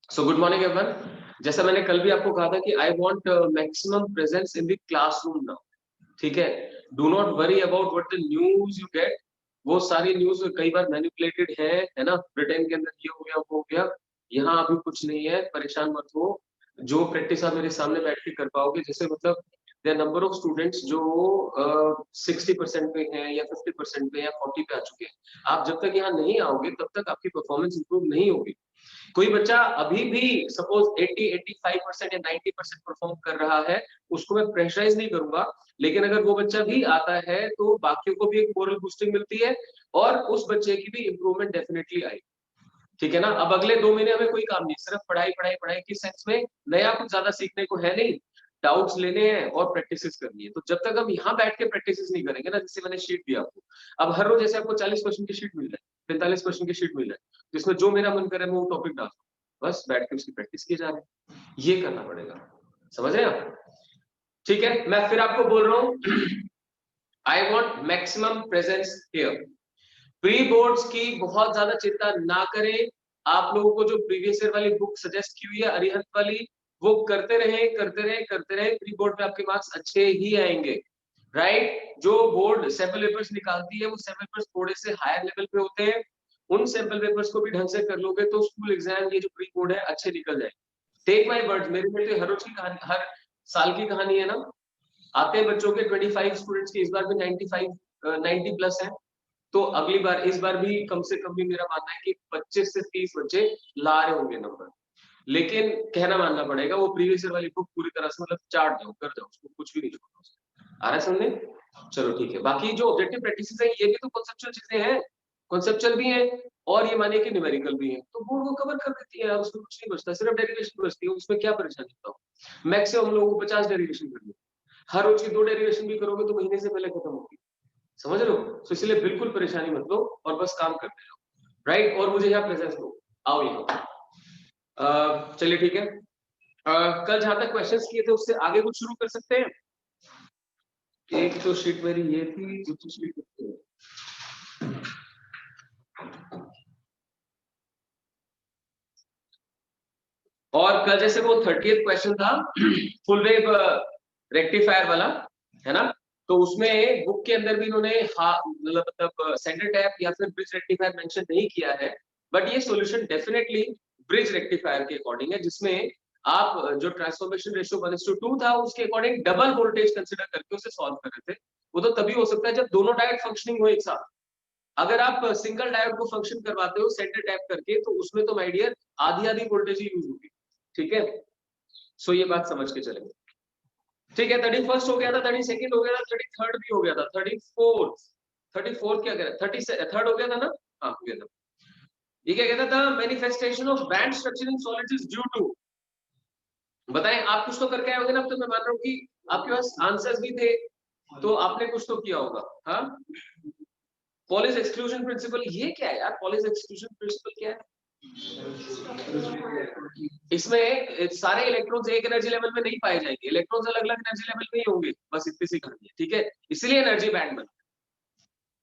So good morning everyone. जैसा मैंने कल भी आपको कहा था कि I want maximum presence in the classroom now. ठीक है, do not worry about what the news you get. वो सारी न्यूज कई बार मैनिपुलेटेड है ना। ब्रिटेन के अंदर ये हो गया वो हो गया, यहाँ अभी कुछ नहीं है, परेशान मत हो। जो प्रैक्टिस आप मेरे सामने बैठ के कर पाओगे, जैसे मतलब देयर नंबर ऑफ स्टूडेंट्स जो 60% पे हैं या 50% पे या 40 पे आ चुके हैं। आप जब तक यहाँ नहीं आओगे तब तक आपकी परफॉर्मेंस इंप्रूव नहीं होगी। कोई बच्चा अभी भी सपोज 80 85% या 90% परफॉर्म कर रहा है, उसको मैं प्रेशराइज नहीं करूंगा, लेकिन अगर वो बच्चा भी आता है तो बाकियों को भी एक मोरल बूस्टिंग मिलती है और उस बच्चे की भी इंप्रूवमेंट डेफिनेटली आएगी। ठीक है ना। अब अगले 2 महीने हमें कोई काम नहीं, सिर्फ पढ़ाई पढ़ाई पढ़ाई की सेंस में नया कुछ ज्यादा सीखने को है नहीं। डाउट्स लेने हैं और प्रैक्टिस करनी है। तो जब तक हम यहाँ बैठ के प्रैक्टिस नहीं करेंगे ना, जैसे मैंने शीट दिया आपको, अब हर रोज जैसे आपको 40 क्वेश्चन की शीट मिल रहा है, 45 क्वेश्चन की शीट मिल रहा है, जिसमें जो मेरा मन करे मैं वो टॉपिक डाल, बस बैठ के उसकी प्रैक्टिस की जा रही है। ये करना पड़ेगा, समझ रहे हैं आप? ठीक है, मैं फिर आपको बोल रहा हूँ I want maximum presence here. Pre boards की बहुत ज्यादा चिंता ना करें। आप लोगों को जो प्रीवियस ईयर वाली बुक सजेस्ट की हुई है अरिहंत वाली, वो करते रहे करते रहे करते रहे, प्री बोर्ड में आपके मार्क्स अच्छे ही आएंगे। राइट, जो बोर्ड सैंपल पेपर्स निकालती है वो सैंपल पेपर्स थोड़े से हायर लेवल पे होते हैं। उन सैंपल पेपर्स को भी ढंग से कर लोगे तो स्कूल एग्जाम ये जो प्री बोर्ड है अच्छे निकल जाए। टेक माई वर्ड्स, मेरे में तो हर रोज की कहानी, हर साल की कहानी है ना। आते हैं बच्चों के 25 स्टूडेंट्स के, इस बार भी 95 90 प्लस है। तो अगली बार, इस बार भी कम से कम भी मेरा मानना है कि 25 से 30 बच्चे ला रहे होंगे नंबर। लेकिन कहना मानना पड़ेगा, वो प्रीवियस ईयर वाली बुक पूरी तरह से मतलब चाट जाओ, कर जाओ, उसको कुछ भी नहीं छोड़ना। आ रहा है समझे? चलो ठीक है। बाकी जो ऑब्जेक्टिव प्रैक्टिसेस है ये भी तो कॉन्सेप्चुअल चीजें हैं, कॉन्सेप्चुअल भी हैं और ये मानिए कि न्यूमेरिकल भी है, तो बोर्ड वो कवर कर देती है, उसमें कुछ नहीं बचता, सिर्फ डेरिवेशन बचती है। उसमें क्या परेशानी बताओ? मैक्सिमम हम लोगों को 50 डेरिवेशन करनी, हर रोज की 2 डेरिवेशन भी करोगे तो महीने से पहले खत्म होगी। समझ रहे हो? तो इसलिए बिल्कुल परेशानी मत लो और बस काम करते रहो। राइट, और मुझे यहाँ प्रेजेंस दो, आओ यहाँ। चलिए ठीक है। कल जहां तक क्वेश्चंस किए थे उससे आगे कुछ शुरू कर सकते हैं। एक तो शीट मेरी ये थी, दूसरी शीट और कल जैसे वो 30th क्वेश्चन था फुल वेव रेक्टिफायर वाला, है ना। तो उसमें बुक के अंदर भी इन्होंने मतलब सेंटर टैप या फिर ब्रिज रेक्टिफायर मेंशन नहीं किया है, बट ये सॉल्यूशन डेफिनेटली ब्रिज रेक्टिफायर के अकॉर्डिंग है, जिसमें आप जो ट्रांसफॉर्मेशन रेशियो 1:2 था उसके अकॉर्डिंग डबल वोल्टेज कंसिडर करके उसे सॉल्व कर रहे थे। वो तो तभी हो सकता है जब दोनों डायोड फंक्शनिंग हो एक साथ। अगर आप सिंगल डायोड को फंक्शन करवाते हो सेंटर टैप करके, तो उसमें तो माय डियर आधी आधी वोल्टेज ही यूज होगी। ठीक है, सो ये बात समझ के चलेंगे। ठीक है, 31st हो गया था, 32nd हो गया था, 33rd भी हो गया था, 34th क्या कह रहा है, 33rd हो गया था ना। हाँ हो गया था। ये क्या कहता था? Manifestation of band structure in solids is due to. बताएं, आप कुछ तो करके आए होगे ना। अब तो मैं मान रहा हूँ कि आपके पास आंसर्स भी थे, तो आपने कुछ तो किया होगा। हाँ, पॉलिश एक्सक्लूजन प्रिंसिपल, ये क्या है यार? पॉलिश एक्सक्लूजन प्रिंसिपल क्या है? इसमें सारे इलेक्ट्रॉन्स एक एनर्जी लेवल में नहीं पाए जाएंगे, इलेक्ट्रॉन्स अलग अलग एनर्जी लेवल में ही होंगे, बस इतनी सी कहानी है। ठीक है, इसलिए एनर्जी बैंड बना।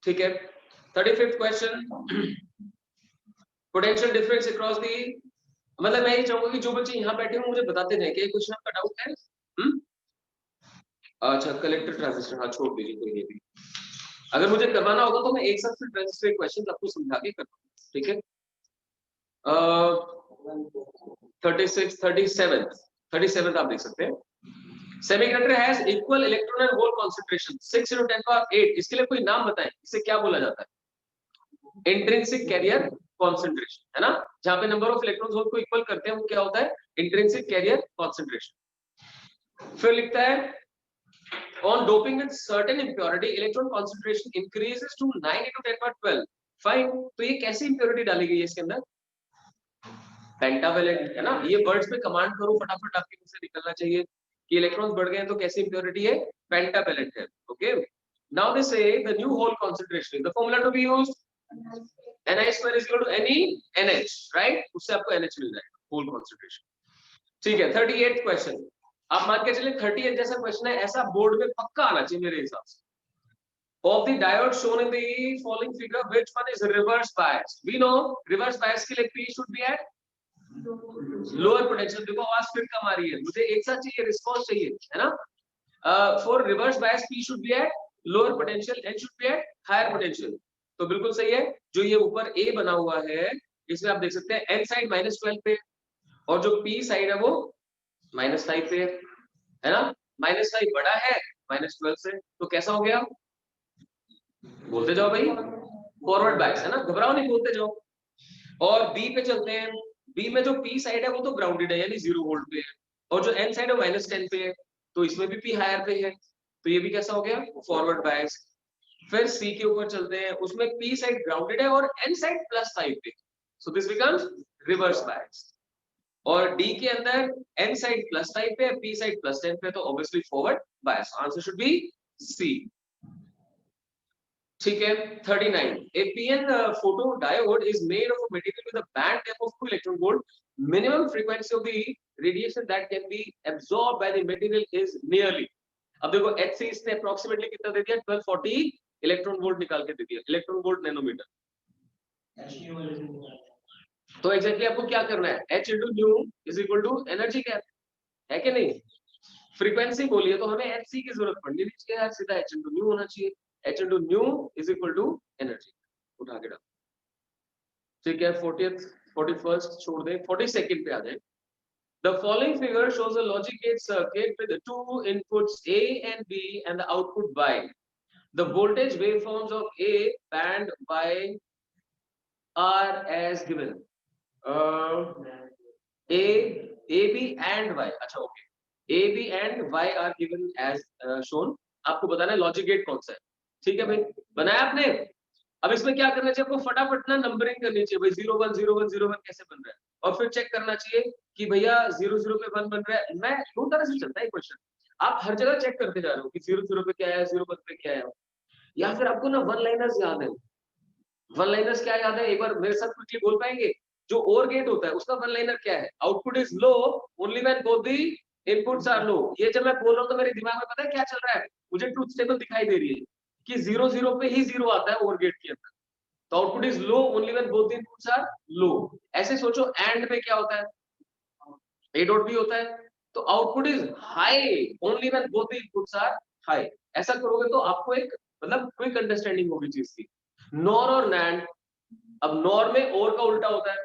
ठीक है, 35th question, potential difference across the. मतलब मैं ये चाहूंगा कि जो बच्चे यहाँ बैठे हो मुझे बताते रहे कि क्वेश्चन आपका डाउट है। अच्छा, कलेक्टर ट्रांजिस्टर, हाँ छोड़ दीजिए, कोई नहीं भी। अगर मुझे करवाना होगा तो मैं एक साथ फिर ट्रांजिस्टर क्वेश्चन आपको समझा के करूंगा। ठीक है, 36 37 आप देख सकते हैं। Semiconductor has equal electron and hole concentration 6 × 10⁸। इसके लिए कोई नाम बताएं, इसे क्या बोला जाता है? इंट्रिंसिक कैरियर कंसंट्रेशन, है ना। जहां पे नंबर ऑफ इलेक्ट्रॉन्स होल को इक्वल करते हैं वो क्या होता है? Intrinsic carrier concentration. फिर लिखता है on doping with certain impurity electron concentration increases to 9 × 10⁻12। Fine, तो ये कैसी इंप्योरिटी डाली गई है इसके अंदर? पेंटावेलेंट, है ना। ये वर्ड्स पे कमांड करो फटाफट, आपके मुंह से निकलना चाहिए कि इलेक्ट्रॉन्स बढ़ गए हैं तो कैसी इंप्योरिटी है? पेंटावेलेंट है। Okay, now they say the new hole concentration, the formula to be used Ni² = NeNH, right. उससे आपको NH मिल जाएगा, होल कंसंट्रेशन। ठीक है, 38th क्वेश्चन, आप मान के चलिए 38 जैसा क्वेश्चन है, ऐसा बोर्ड में पक्का आना चाहिए मेरे हिसाब से। of the diode shown in the following figure, which one is reverse biased? We know reverse bias के लिए P should be at lower potential. देखो आवाज फिर कम आ रही है, मुझे एक साथ चाहिए, रिस्पॉन्स चाहिए, है ना? For reverse bias P should be at lower potential, N should be at higher potential. तो बिल्कुल सही है. जो ये ऊपर A बना हुआ है, इसमें आप देख सकते हैं N साइड -12 पे और जो P साइड है वो -5 पे है ना? -5 बड़ा है -12 से, तो कैसा हो गया? बोलते जाओ भाई, फॉरवर्ड बायस है ना, घबराओ नहीं, बोलते जाओ. और बी पे चलते हैं. बी में जो पी साइड है वो तो ग्राउंडेड है, यानी 0 वोल्ट पे है, और जो एन साइड है -10 पे है, तो इसमें भी पी हायर पे है, तो ये भी कैसा हो गया? Forward bias. फिर सी के ऊपर चलते हैं, उसमें पी साइड ग्राउंडेड है और एन साइड +5 पे, so this becomes reverse bias. और डी के अंदर एन साइड +5 पे है, पी साइड +10 पे, तो obviously forward bias. Answer should be C. ठीक है. 39. A PN photodiode is made of a material with a band gap of 2 electron volt. Minimum frequency of the radiation that can be absorbed by the material is nearly. अब देखो HC इसने approximately कितना दे दिया? 1240 electron volt निकाल के दे दिया, electron volt nanometre. तो exactly आपको क्या करना है? H into nu is equal to energy gap, है कि नहीं? फ्रीक्वेंसी बोलिए तो हमें HC की जरूरत पड़नी नहीं चाहिए यार, सीधा H into nu होना चाहिए. H into nu is equal to energy. उठा के डाल. ठीक है. 40th 41st छोड़ दे, 42nd पे आ जाए. The following figure shows a logic gate circuit with the two inputs A and B and the output Y. The voltage waveforms of A band Y are as given. A B and Y. अच्छा okay. A B and Y are given as shown. आपको बताना है logic gate कौन सा है. ठीक है भाई, बनाया आपने. अब इसमें क्या करना चाहिए आपको? फटाफट ना नंबरिंग करनी चाहिए भाई. 0 1 0 1 0 1 कैसे बन रहा है, और फिर चेक करना चाहिए कि भैया 0 0 पे 1 बन रहा है. मैं दो तरह से चलता है क्वेश्चन. आप हर जगह चेक करते जा रहे हो कि 0 0 पे क्या है, 0 1 पे क्या है, या फिर आपको ना वन लाइनर्स याद है. वन लाइनर्स क्या याद है? एक बार मेरे साथ क्विकली बोल पाएंगे? जो ओर गेट होता है उसका वन लाइनर क्या है? Output is low only when both the inputs are low. ये जब मैं बोल रहा हूं तो मेरे दिमाग में पता है क्या चल रहा है? मुझे ट्रूथ टेबल दिखाई दे रही है कि 0 0 पे ही 0 आता है ओर गेट के अंदर, तो output is low only when both the inputs are low. ऐसे सोचो एंड में क्या होता है? ए डॉट बी होता है, तो output is high only when both the inputs are high. ऐसा करोगे तो आपको एक मतलब क्विक अंडरस्टैंडिंग होगी चीज की. नॉर और नैंड. अब नॉर में और का उल्टा होता है.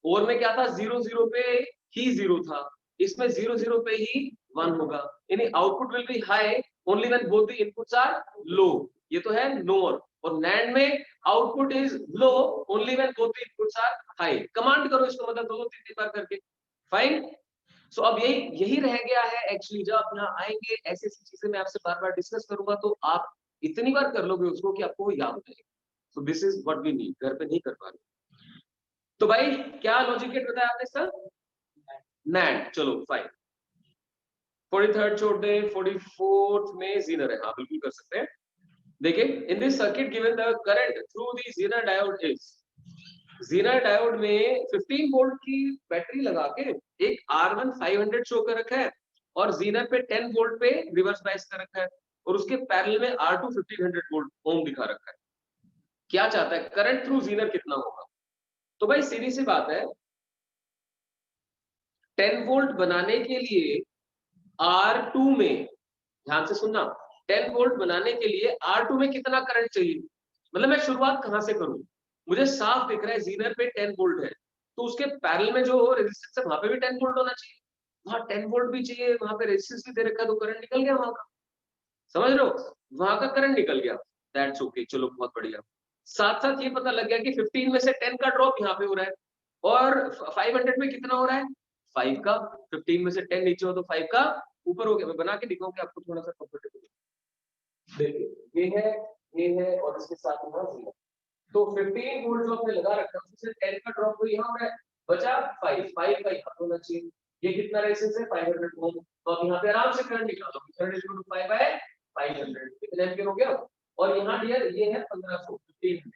और में क्या था? 0 0 पे ही 0 था, इसमें 0 0 पे ही 1 होगा, यानी output will be high only when both the inputs are low. ये तो है नॉर. और नैंड में output is low only when both the inputs are high. Command करो इसको, मतलब दो तीन बार करके. फाइन. सो अब यही रह गया है एक्चुअली. जब आप यहाँ आएंगे ऐसी ऐसी चीजें मैं आपसे बार बार डिस्कस करूंगा, तो आप इतनी बार कर लोगे उसको कि आपको वो याद हो जाएगा. So this is what we need. घर पे नहीं कर पा रहे. तो भाई क्या लॉजिक गेट बताया आपने सर? नैंड. चलो फाइन. 43rd छोड़ दे, 44th में जीनर है. हाँ बिल्कुल कर सकते हैं. देखिए, in this circuit given the current through the Zener diode is. Zener diode में 15 वोल्ट की बैटरी लगा के एक R1 500 शो कर रखा है, और जीनर पे 10 वोल्ट पे रिवर्स बायस कर रखा है, और उसके पैरेलल में R2 1500 वोल्ट ओम दिखा रखा है. क्या चाहता है? करंट थ्रू जीनर कितना होगा? तो भाई सीधी सी बात है, 10 वोल्ट बनाने के लिए R2 में, ध्यान से सुनना, 10 वोल्ट बनाने के लिए R2 में कितना करंट चाहिए? मतलब मैं शुरुआत कहां से करूं? मुझे साफ दिख रहा है जीनर पे 10 वोल्ट है, तो उसके पैरेलल में जो रेजिस्टेंस है वहां पे भी 10 वोल्ट होना चाहिए. वहां 10 वोल्ट भी चाहिए, वहां पे रेजिस्टेंस भी दे रखा है, तो करंट निकल गया वहां का. समझ रहे हो? वहां का करंट निकल गया. That's okay. चलो बहुत बढ़िया. साथ साथ ये पता लग गया कि 15 में से 10 का ड्रॉप यहाँ पे हो रहा है, और 500 में कितना हो रहा है? 5 का. 15 में से 10 नीचे हो तो 5 का ऊपर हो गया. मैं बना के दिखाऊंगा आपको थोड़ा सा कंफर्टेबल. देखिए ये है और इसके साथ में जीरो. तो 15 वोल्ट जो हमने लगा रखा है उससे 10 का ड्रॉप तो यहाँ हो रहा है, बचा 5 का यहाँ होना चाहिए. ये कितना रेजिस्टेंस है? 500 ओम. तो अब यहाँ पे आराम से करंट निकालो. Current is equal to 5 by 500. कितना एम्पीयर हो गया? और यहाँ डियर ये है 1500 1500.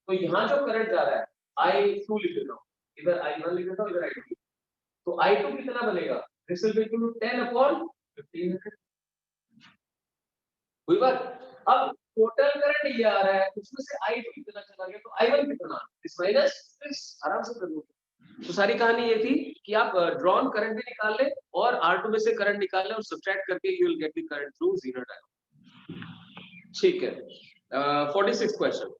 तो यहाँ जो करंट जा रहा है I2 लिख देता हूँ, इधर I1 लिख देता हूँ, इधर I2. तो I2 कितना बनेगा? This will be equal to 10 upon 1500. हुई बात. अब टोटल करंट ये आ रहा है, उसमें से I2 कितना चला गया, तो I1 कितना, इस माइनस इस, आराम से कर लो। तो सारी कहानी ये थी कि आप ड्रॉन करंट भी निकाल ले और R2 में से करंट निकाल ले और सब्ट्रैक्ट करके you will get the current through zero diode. ठीक है, 46 question.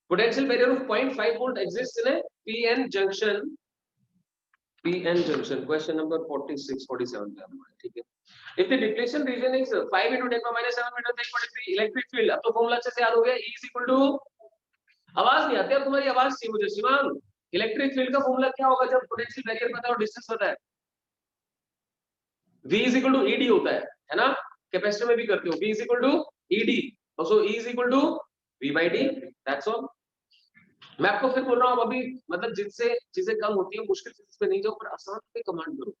Potential barrier of 0.5 volt exists in a PN junction. PN junction. Question number 46, 47 पे हमारा, ठीक है। If the depletion region is 5 into 10 power -7 meter, then what is the electric field? अब तो formula अच्छे से याद हो गया। E is equal to, आवाज नहीं आती अब तुम्हारी, आवाज सी मुझे शिवांग। इलेक्ट्रिक फील्ड का फॉर्मूला क्या होगा जब पोटेंशियल बैरियर पता है और डिस्टेंस पता है? V is equal to ED होता है ना? कैपेसिटर में भी करते हो, V is equal to ED, so E is equal to V by D, that's all। मैं आपको फिर बोल रहा हूँ अभी, मतलब जिनसे चीजें कम होती है मुश्किल चीज पे नहीं जाओ, पर आसान पे कमांड करो।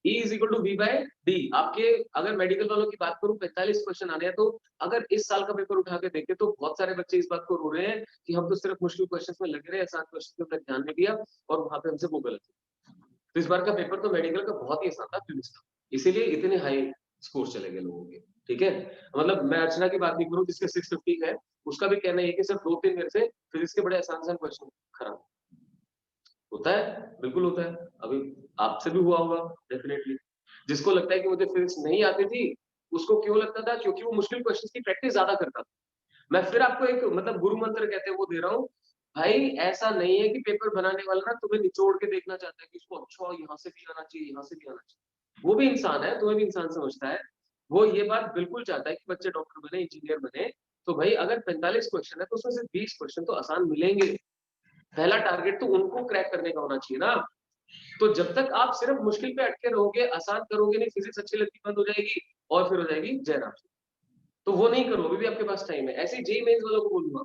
E is equal to V by D। आपके अगर मेडिकल वालों की बात करूं 45 क्वेश्चन आने हैं, तो अगर इस साल का पेपर उठा के देखे तो बहुत सारे बच्चे इस बात को रो रहे हैं कि हम तो सिर्फ मुश्किल क्वेश्चन में लगे रहे, आसान क्वेश्चन पे ध्यान नहीं दिया और वहां पे हमसे वो गलत है। तो इस बार का पेपर तो मेडिकल का बहुत ही आसान था फिजिक्स का, इसीलिए इतने हाई स्कोर चले गए लोगों के। ठीक है, मतलब मैं अर्चना की बात नहीं करूं जिसके 650 है, उसका भी कहना है कि सिर्फ 2-3 मेरे से फिजिक्स के बड़े आसान क्वेश्चन खराब होता है। बिल्कुल होता है, अभी आपसे भी हुआ होगा डेफिनेटली। जिसको लगता है कि मुझे फिजिक्स नहीं आती थी, उसको क्यों लगता था? क्योंकि वो मुश्किल क्वेश्चंस की प्रैक्टिस ज्यादा करता था। मैं फिर आपको एक मतलब गुरु मंत्र कहते हैं वो दे रहा हूँ, भाई ऐसा नहीं है कि पेपर बनाने वाला ना तुम्हें निचोड़ के देखना चाहता है कि इसको अच्छा यहाँ से भी आना चाहिए, यहाँ से भी आना चाहिए। वो भी इंसान है, तुम्हें भी इंसान समझता है। वो ये बात बिल्कुल चाहता है कि बच्चे डॉक्टर बने, इंजीनियर बने। तो भाई अगर 45 क्वेश्चन है तो उसमें से 20 क्वेश्चन तो आसान मिलेंगे। पहला टारगेट तो उनको क्रैक करने का होना चाहिए ना। तो जब तक आप सिर्फ मुश्किल पे अटके रहोगे, आसान करोगे नहीं, फिजिक्स अच्छी लगती बंद हो जाएगी और फिर हो जाएगी जयराम। तो वो नहीं करो, अभी भी आपके पास टाइम है। ऐसे जेईई मेंस वालों को बोलूंगा,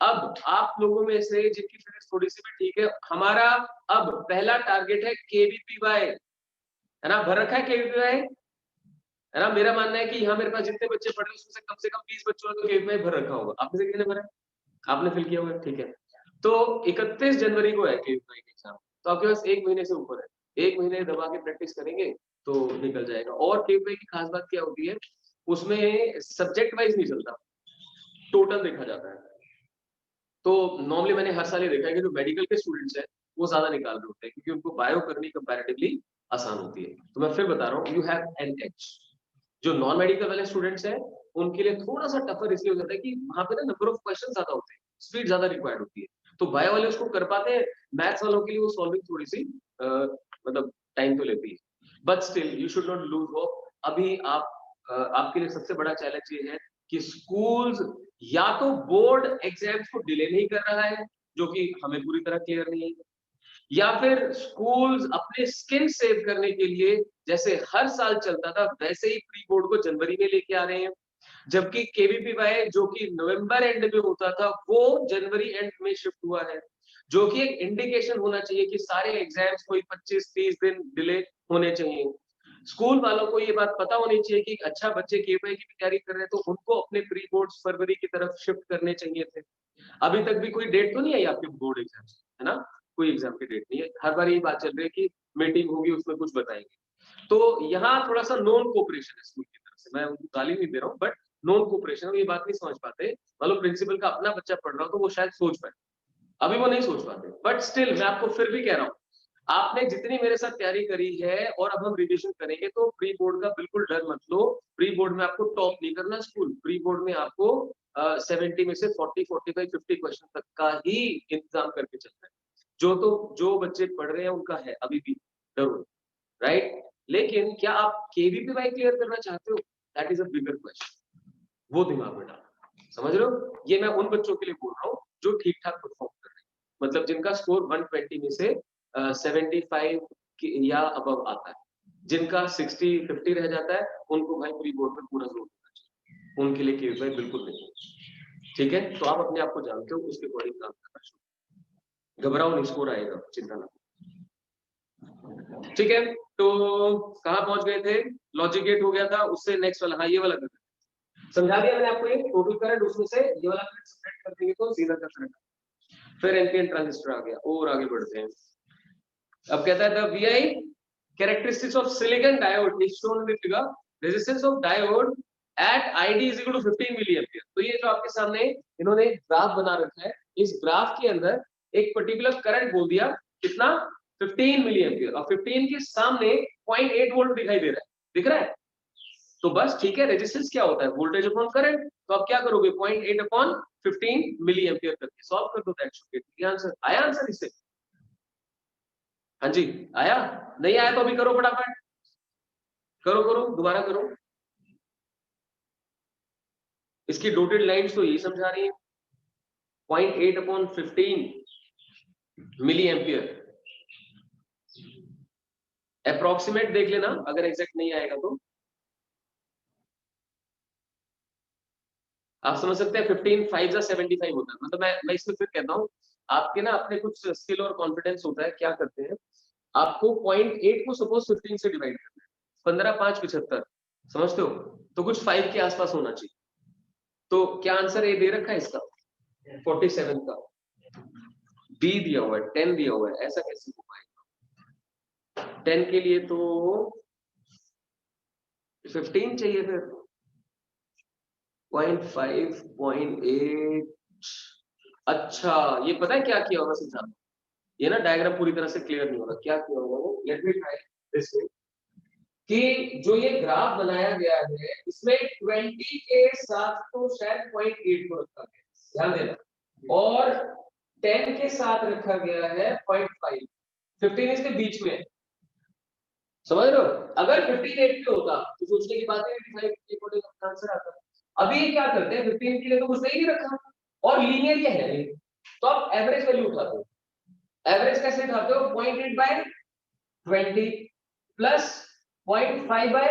अब आप लोगों में से जिनकी फिजिक्स थोड़ी सी भी ठीक है, हमारा अब पहला टारगेट है केवीपीवाई, है ना? भर रखा है केवीपीवाई, है ना? मेरा मानना है कि यहाँ मेरे पास जितने बच्चे पढ़ रहे हैं उसमें से कम 20 बच्चों ने तो केवीपीवाई भर रखा होगा। आपने से कितने भरा? आपने फिल किया होगा, ठीक है। तो 31 जनवरी को है केवीपीवाई का एग्जाम, तो आपके पास 1 महीने से ऊपर है। 1 महीने दबा के प्रैक्टिस करेंगे तो निकल जाएगा। और केवीपीवाई की खास बात क्या होती है, उसमें सब्जेक्ट वाइज नहीं चलता, टोटल देखा जाता है। तो नॉर्मली मैंने हर साल ये देखा है कि जो मेडिकल के स्टूडेंट्स हैं वो ज्यादा निकाल रहे होते हैं, क्योंकि उनको बायो करनी कंपैरेटिवली आसान होती है। तो मैं फिर बता रहा हूँ, यू हैव एन एज। जो नॉन मेडिकल वाले स्टूडेंट्स हैं उनके लिए थोड़ा सा टफर इसलिए हो जाता है कि वहां पे ना नंबर ऑफ क्वेश्चन ज्यादा होते हैं, स्पीड ज्यादा रिक्वायर्ड होती है। तो बायो वाले उसको कर पाते हैं, मैथ्स वालों के लिए वो सॉल्विंग थोड़ी सी मतलब टाइम तो लेती है। But still you should not lose hope. अभी आप आपके लिए सबसे बड़ा चैलेंज ये है कि स्कूल्स या तो बोर्ड एग्जाम्स को डिले नहीं कर रहा है, जो कि हमें पूरी तरह क्लियर नहीं है, या फिर स्कूल्स अपने स्किन सेव करने के लिए जैसे हर साल चलता था वैसे ही प्री बोर्ड को जनवरी में लेके आ रहे हैं। जबकि केवीपीवाई जो कि नवंबर एंड में होता था वो जनवरी एंड में शिफ्ट हुआ है, जो कि एक इंडिकेशन होना चाहिए कि सारे एग्जाम्स कोई 25-30 दिन डिले होने चाहिए। स्कूल वालों को ये बात पता होनी चाहिए कि अच्छा बच्चे केवीपीवाई की तैयारी कर रहे हैं तो उनको अपने प्री बोर्ड्स फरवरी की तरफ शिफ्ट करने चाहिए थे। अभी तक भी कोई डेट तो नहीं आई आपके बोर्ड एग्जाम, है ना? कोई एग्जाम की डेट नहीं है। हर बार यही बात चल रही है कि मीटिंग होगी उसमें कुछ बताएंगे। तो यहाँ थोड़ा सा नॉन कोऑपरेशन है स्कूल की तरफ से। मैं उनको गाली नहीं दे रहा हूँ, बट नॉन कोऑपरेशन, ये बात नहीं समझ पाते। मतलब प्रिंसिपल का अपना बच्चा पढ़ रहा हो तो वो शायद सोच पाए, अभी वो नहीं सोच पाते। बट स्टिल मैं आपको फिर भी कह रहा हूँ, आपने जितनी मेरे साथ तैयारी करी है और अब हम रिवीजन करेंगे, तो प्री बोर्ड का बिल्कुल डर मत लो। प्री बोर्ड में आपको टॉप नहीं करना स्कूल, प्री बोर्ड में आपको 70 में से 40, 45, 50 क्वेश्चन तक का ही इंतजाम करके चलना है। जो बच्चे पढ़ रहे हैं उनका है अभी भी जरूर, राइट? लेकिन क्या आप केवीपीवाई क्लियर करना चाहते हो? That is a bigger question, वो दिमाग में डालो। समझ रहे हो? ये मैं उन बच्चों के लिए बोल रहा हूँ जो ठीक ठाक परफॉर्म कर रहे हैं, मतलब जिनका स्कोर 120 में से 75 या अबव आता है। जिनका 60-50 रह जाता है उनको भाई प्री बोर्ड में पूरा जोर देना चाहिए, उनके लिए केवीपीवाई बिल्कुल नहीं। ठीक है, तो आप अपने आप को जानते हो, उसके अकॉर्डिंग काम करना शुरू। घबराओ नहीं, स्कोर आएगा, चिंता ना। ठीक है, तो कहाँ पहुंच गए थे? लॉजिक गेट हो गया था, उससे नेक्स्ट वाला, हाँ ये वाला करंट समझा दिया मैंने आपको। ये टोटल करंट, उसमें से ये वाला करंट सब्ट्रैक्ट कर देंगे तो सीधा का करंट। फिर एनपीएन ट्रांजिस्टर आ गया, और आगे बढ़ते हैं। अब कहता है the VI characteristics of silicon diode is shown in the figure. Resistance of diode at ID is equal to 15 milliampere. तो ये जो आपके सामने इन्होंने ग्राफ बना रखा है, इस ग्राफ के अंदर एक पर्टिकुलर करंट बोल दिया कितना 15 मिली एम्पियर, और 15 के सामने 0.8 वोल्ट दिखाई दे रहा है, दिख रहा है? तो बस ठीक है, रेजिस्टेंस क्या होता है, वोल्टेज अपॉन करंट। तो आप क्या करोगे 0.8 अपॉन 15 मिली एम्पियर करके सॉल्व कर दो, दैट शुड गेट आंसर। आया आंसर इससे? हाँ जी आया? नहीं आया तो अभी करो फटाफट, करो करो दोबारा करो। इसकी डॉटेड लाइंस तो यही समझा रही है, 0.8 अपॉन 15 मिली एम्पियर। अप्रोक्सीमेट देख लेना, अगर एग्जैक्ट नहीं आएगा तो आप समझ सकते हैं 15 5 75 होता है। मतलब मैं इसमें फिर कहता हूँ, आपके ना अपने कुछ स्किल और कॉन्फिडेंस होता है, क्या करते हैं आपको 0.8 को सपोज 15 से डिवाइड करना है, 15 5 75, समझते हो? तो कुछ 5 के आसपास होना चाहिए। तो क्या आंसर ए दे रखा है इसका 47 का, बी दिया हुआ है 10 दिया हुआ है, ऐसा कैसे हो पाएगा? 10 के लिए तो 15 चाहिए, फिर 0.5 0.8। अच्छा ये पता है क्या किया होगा समझा, ये ना डायग्राम पूरी तरह से क्लियर नहीं हो रहा, क्या किया होगा वो, let me try this way, कि जो ये ग्राफ बनाया गया है इसमें 20 के साथ तो शायद 0.8 को रखा गया, ध्यान देना, और 10 के साथ रखा गया है 0.5, 15 इसके बीच में है, समझ रहे हो? अगर 15 8 पे होता तो सोचने की बात है, 85 का आंसर आता। अभी क्या करते हैं 15 के लिए तो कुछ नहीं रखा, और लीनियर ये है, तो आप एवरेज वैल्यू उठाते हो। एवरेज कैसे उठाते हो, 0.8 by 20 plus 0.5 by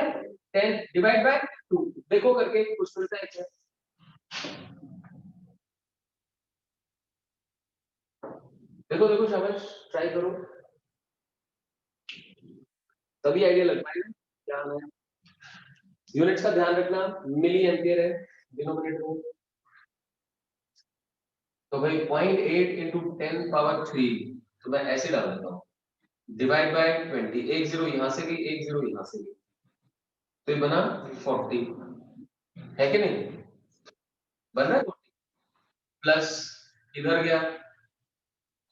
10 divide by 2, देखो करके कुछ मिलता है क्या? देखो देखो शाबाश, ट्राई करो, तभी आइडिया लग पाएगा क्या है। यूनिट्स का ध्यान रखना, मिली एम्पियर है डिनोमिनेटर में, तो भाई 0.8 इंटू 10 पावर 3, तो मैं ऐसे डाल देता हूँ, डिवाइड बाय 20, एक जीरो यहाँ से गई, एक जीरो यहाँ से गई, तो ये बना 40, है कि नहीं? बन रहा है 40, प्लस इधर गया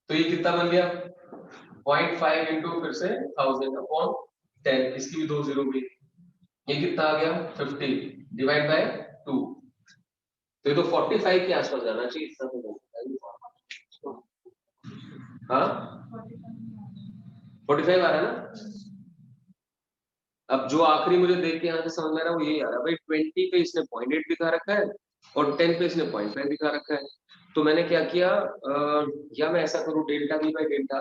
तो ये कितना बन गया 0.5 इंटू फिर से 1000 अपॉन 10, इसकी भी दो जीरो भी, ये कितना आ गया 50 डिवाइड बाय 2, तो ये तो 45 के आसपास जाना चाहिए, इतना तो हाँ 45 आ रहा है ना। अब जो आखिरी मुझे देख के यहाँ से समझ में आ रहा है वो यही आ रहा है भाई, 20 पे इसने 0.8 दिखा रखा है और 10 पे इसने 0.5 दिखा रखा है। तो मैंने क्या किया, या मैं ऐसा करूँ delta we by delta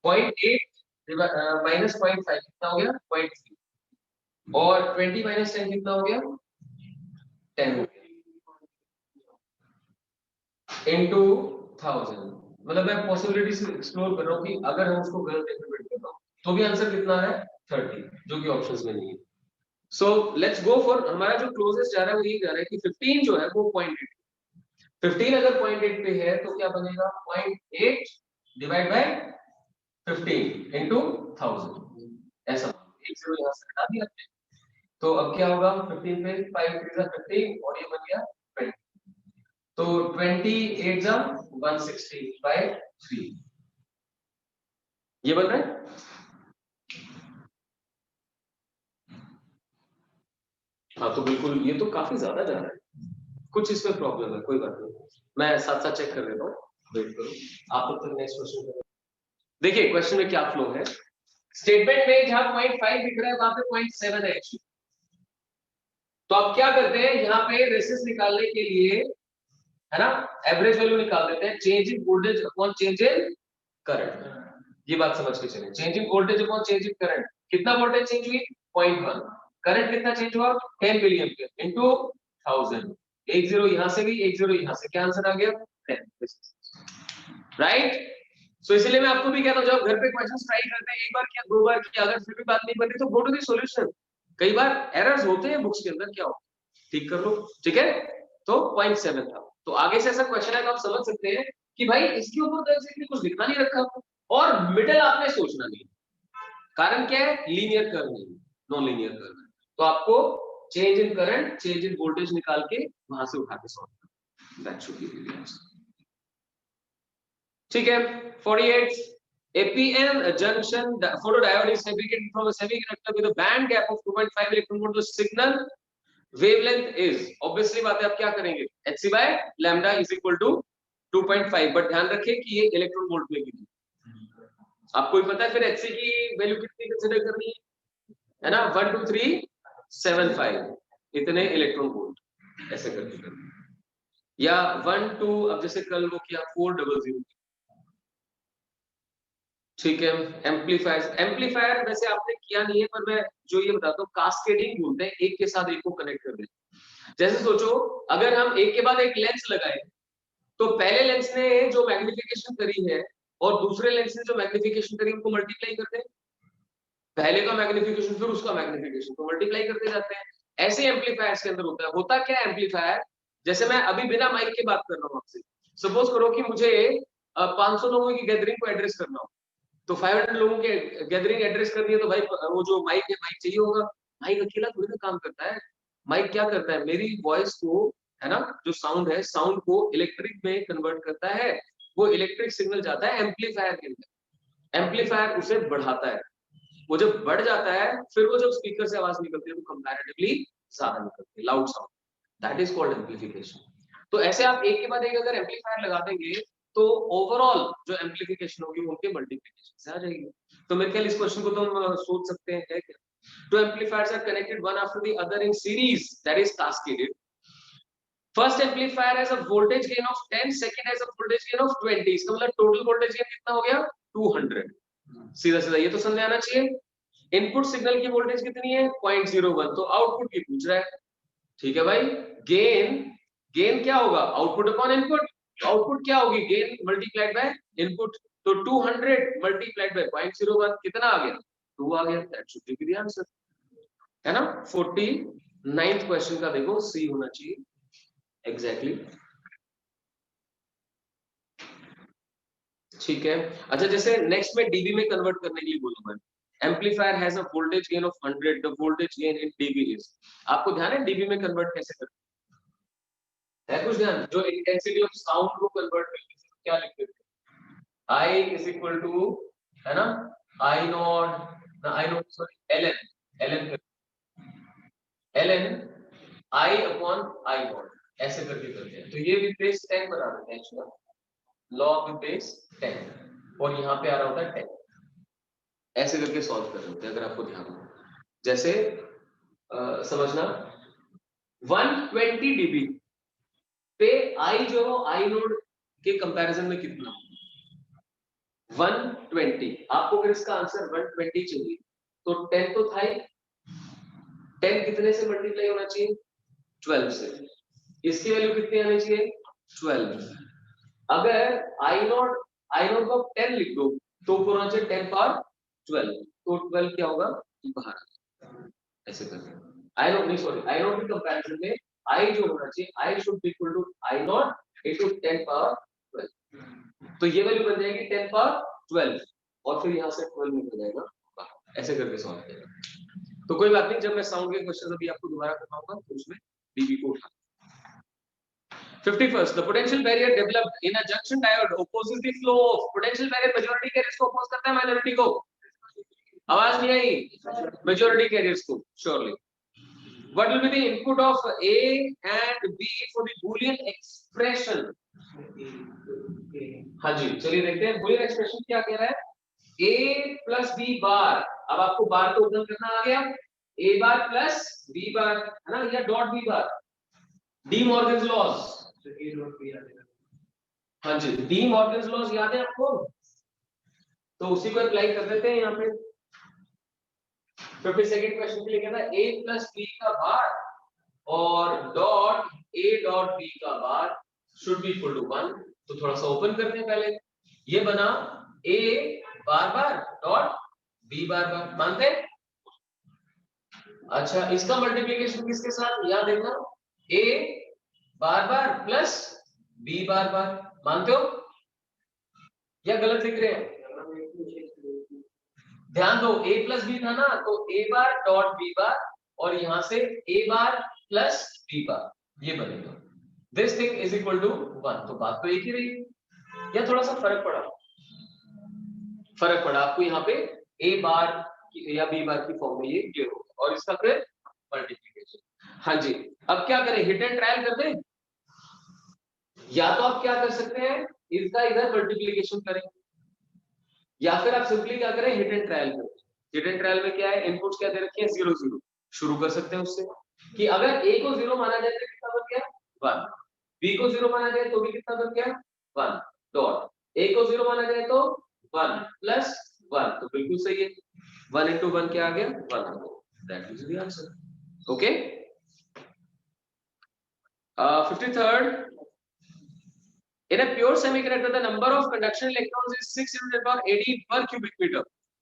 0.8 minus 0.5 कितना हो गया 0.3, और 20 माइनस 10 कितना हो गया 10 इंटू 1000। मतलब मैं पॉसिबिलिटीज एक्सप्लोर कर रहा हूँ कि अगर हम उसको गलत इंटरप्रेट कर रहा हूँ तो भी आंसर कितना है 30, जो कि ऑप्शंस में नहीं है। सो लेट्स गो फॉर, हमारा जो क्लोजेस्ट जा रहा है वो यही जा रहा है कि 15 जो है वो 0.8, 15 अगर 0.8 पे है तो क्या बनेगा 0.8 डिवाइड बाय 15 इंटू 1000, ऐसा एक जीरो यहाँ से हटा दिया हमने। तो अब क्या होगा 15 पे 5 3 जा 15 और ये बन गया 20, तो 28 जा 160 बाय 3, ये बन रहा है। हाँ तो बिल्कुल ये तो काफी ज्यादा जा रहा है, कुछ इसमें प्रॉब्लम है, कोई बात नहीं, मैं साथ साथ चेक कर लेता हूँ, वेट करो आप तब तक नेक्स्ट क्वेश्चन करो। देखिए क्वेश्चन में क्या फ्लो है, स्टेटमेंट में जहां 0.5 दिख रहा है वहां पे 0.7 है एक्चुअली, तो आप क्या करते हैं यहाँ पे रेसिस निकालने के लिए, है ना, एवरेज वैल्यू निकाल देते हैं, change in voltage upon change in current, ये बात समझ के चलें, change in voltage upon change in current, कितना वोल्टेज चेंज हुई 0.1, करंट कितना चेंज हुआ 10 मिली एम्पियर इनटू 1000, एक जीरो यहां से गई एक जीरो यहां से, क्या आंसर आ गया 10, राइट। सो इसलिए मैं आपको भी कहता हूं जब घर पे क्वेश्चंस ट्राई करते हैं, एक बार किया दो बार किया, अगर फिर भी बात नहीं बनती तो गो टू द सॉल्यूशन, कई बार एरर्स होते हैं बुक्स के अंदर, क्या हो ठीक कर लो, ठीक है। तो 0.7 था, तो आगे से ऐसा क्वेश्चन है तो आप समझ सकते हैं कि भाई इसके ऊपर तो एग्जैक्टली कुछ लिखा नहीं रखा, और मिडिल आपने सोचना नहीं, कारण क्या है लीनियर कर्व नहीं, नॉन लीनियर कर्व है, तो आपको change in current, change in voltage निकाल के वहां से उठा के सॉल्व करना। That should be the answer. ठीक है। 48 a PN junction photodiode is fabricated from a semiconductor with a band gap of 2.5 electron volt. The signal wavelength is, obviously बात है, आप क्या करेंगे, hc by lambda is equal to 2.5, but ध्यान रखें कि ये इलेक्ट्रॉन वोल्ट में गिरी। आपको ही पता है फिर hc की वैल्यू कितनी कंसीडर करनी है ना, 12375 इतने इलेक्ट्रॉन वोल्ट ऐसे करके करना, या 12, अब जैसे कल वो किया 400। ठीक है। एम्पलीफायर वैसे आपने किया नहीं है, पर मैं जो ये बताता हूँ, कास्केडिंग बोलते हैं, एक के साथ एक को कनेक्ट कर देते। जैसे सोचो अगर हम एक के बाद एक लेंस लगाए, तो पहले लेंस ने जो मैग्निफिकेशन करी है और दूसरे लेंस ने जो मैग्निफिकेशन करी उनको मल्टीप्लाई करते हैं, पहले का मैग्निफिकेशन फिर उसका मैग्निफिकेशन तो मल्टीप्लाई करते जाते हैं। ऐसे एम्पलीफायर्स के अंदर होता है। होता क्या है एम्पलीफायर, जैसे मैं अभी बिना माइक के बात कर रहा हूँ आपसे, सपोज करो कि मुझे 500 लोगों की गैदरिंग को एड्रेस करना हो, तो 500 लोगों के गैदरिंग एड्रेस करनी है, तो भाई वो जो माइक है, माइक चाहिए होगा। माइक अकेला थोड़ी ना काम करता है। माइक क्या करता है, मेरी वॉइस को, है ना, जो साउंड है, साउंड को इलेक्ट्रिक में कन्वर्ट करता है। वो इलेक्ट्रिक सिग्नल जाता है एम्पलीफायर के अंदर, एम्पलीफायर उसे बढ़ाता है। वो जब बढ़ जाता है, फिर वो जब स्पीकर से आवाज निकलती है तो कंपैरेटिवली ज्यादा निकलती है, loud sound, that is called amplification. तो ऐसे आप एक के बाद एक अगर एम्पलीफायर लगा देंगे, तो ओवरऑल जो एम्पलीफिकेशन होगी उनके मल्टीप्लिकेशन से आ जाएगी। तो मेरे ख्याल इस क्वेश्चन को तो हम सोच सकते हैं, है क्या? Two amplifiers are connected one after the other in series, that is cascaded. First amplifier has a voltage gain of 10, second has a voltage gain of 20. इसका मतलब टोटल वोल्टेज गेन कितना हो गया, 200। सीधा सीधा ये तो समझ आना चाहिए। इनपुट सिग्नल की वोल्टेज कितनी है, 0.01, तो आउटपुट की पूछ रहा है। ठीक है भाई, गेन, गेन क्या होगा, आउटपुट अपॉन इनपुट। आउटपुट क्या होगी, गेन मल्टीप्लाइड बाय इनपुट, तो 200 मल्टीप्लाइड बाय 0.01 कितना आ गया, 2 आ गया। That should be the answer, है ना। 49th क्वेश्चन का देखो, सी होना चाहिए एग्जैक्टली। ठीक है। अच्छा, जैसे नेक्स्ट में डीबी में कन्वर्ट करने के लिए बोलूंगा, amplifier has a voltage gain of 100, the voltage gain in dB is, आपको ध्यान है डीबी में कन्वर्ट कैसे करते है, कुछ ध्यान, जो इंटेंसिटी ऑफ साउंड को कन्वर्ट करते हैं क्या लिखते थे, I इज इक्वल टू, है ना, I not, I not sorry L N, L N I upon I not, ऐसे करके करते हैं। तो ये भी बेस 10 बना देते हैं एक्चुअली, लॉग विद बेस 10, और यहाँ पे आ रहा होता है 10, ऐसे करके सॉल्व कर रहे होते हैं, अगर आपको ध्यान हो। जैसे समझना, 120 dB पे आई जो आई नोड के कंपैरिजन में कितना, 120। आपको अगर इसका आंसर 120 चाहिए तो 10 तो था ही, 10 कितने से मल्टीप्लाई होना चाहिए, 12 से। इसकी वैल्यू कितनी आनी चाहिए, 12। अगर आई नॉट को 10 लिख दो तो ऊपर होना चाहिए 10 पावर 12, तो 12 क्या होगा, बाहर, ऐसे करके। आई नॉट नहीं, सॉरी, आई नॉट के कंपैरिजन में आई जो होना चाहिए, I should be equal to I naught into 10 power 12, तो ये वैल्यू बन जाएगी 10 पावर 12, और फिर यहाँ से 12 निकल जाएगा, ऐसे करके सॉल्व करेगा। तो कोई बात नहीं, जब मैं साउंड के क्वेश्चन अभी आपको दोबारा करवाऊंगा तो उसमें डीबी को उठा। 51st, the potential barrier developed in a junction diode opposes the flow of, potential barrier majority carriers को oppose करता है minority को, आवाज नहीं आई, majority carriers को, surely. What will be the input of A and B for the Boolean expression? हाँ जी, चलिए देखते हैं Boolean expression क्या कह रहा है, A plus B बार, अब आपको बार को उधर करना आ गया, A बार plus B बार, है ना, या डॉट B बार, डी मॉर्गन्स लॉज, हाँ जी, डी मॉर्गन्स लॉज याद है आपको, तो उसी को अप्लाई कर देते हैं यहाँ पे। 52nd क्वेश्चन के लिए कहना है a प्लस b का बार और डॉट a डॉट b का bar should be equal to 1। तो थोड़ा सा ओपन करते हैं पहले, ये बना a bar bar dot b बार बार, मानते हैं। अच्छा, इसका मल्टीप्लिकेशन किसके साथ, याद देखना, a bar bar plus b बार बार, मानते हो या गलत लिख रहे हैं, ध्यान दो, a प्लस बी था ना, तो a bar dot b bar और यहाँ से a bar plus b bar, ये बनेगा। This thing is equal to 1। तो बात तो एक ही रही, या थोड़ा सा फर्क पड़ा आपको यहाँ पे a बार या b बार की फॉर्म में ये क्लियर होगा, और इसका फिर मल्टीप्लिकेशन। हाँ जी, अब क्या करें, हिट एंड ट्रायल कर दें? या तो आप क्या कर सकते हैं, इसका इधर मल्टीप्लिकेशन करें, या फिर आप सिंपली क्या करें, हिट एंड ट्रायल करें। हिट एंड ट्रायल में क्या है, इनपुट्स क्या दे रखे हैं, 0 0। शुरू कर सकते हैं उससे कि अगर a को 0 माना जाए तो कितना बन गया 1, b को 0 माना जाए तो भी कितना बन गया 1 डॉट, a को 0 माना जाए तो 1 प्लस 1, तो बिल्कुल सही है, 1 into 1 क्या आ गया 1 आ गया। That is the answer. Okay, 53rd, in a pure semiconductor the number of conduction electrons is 6 into 10 power 18 per cubic meter.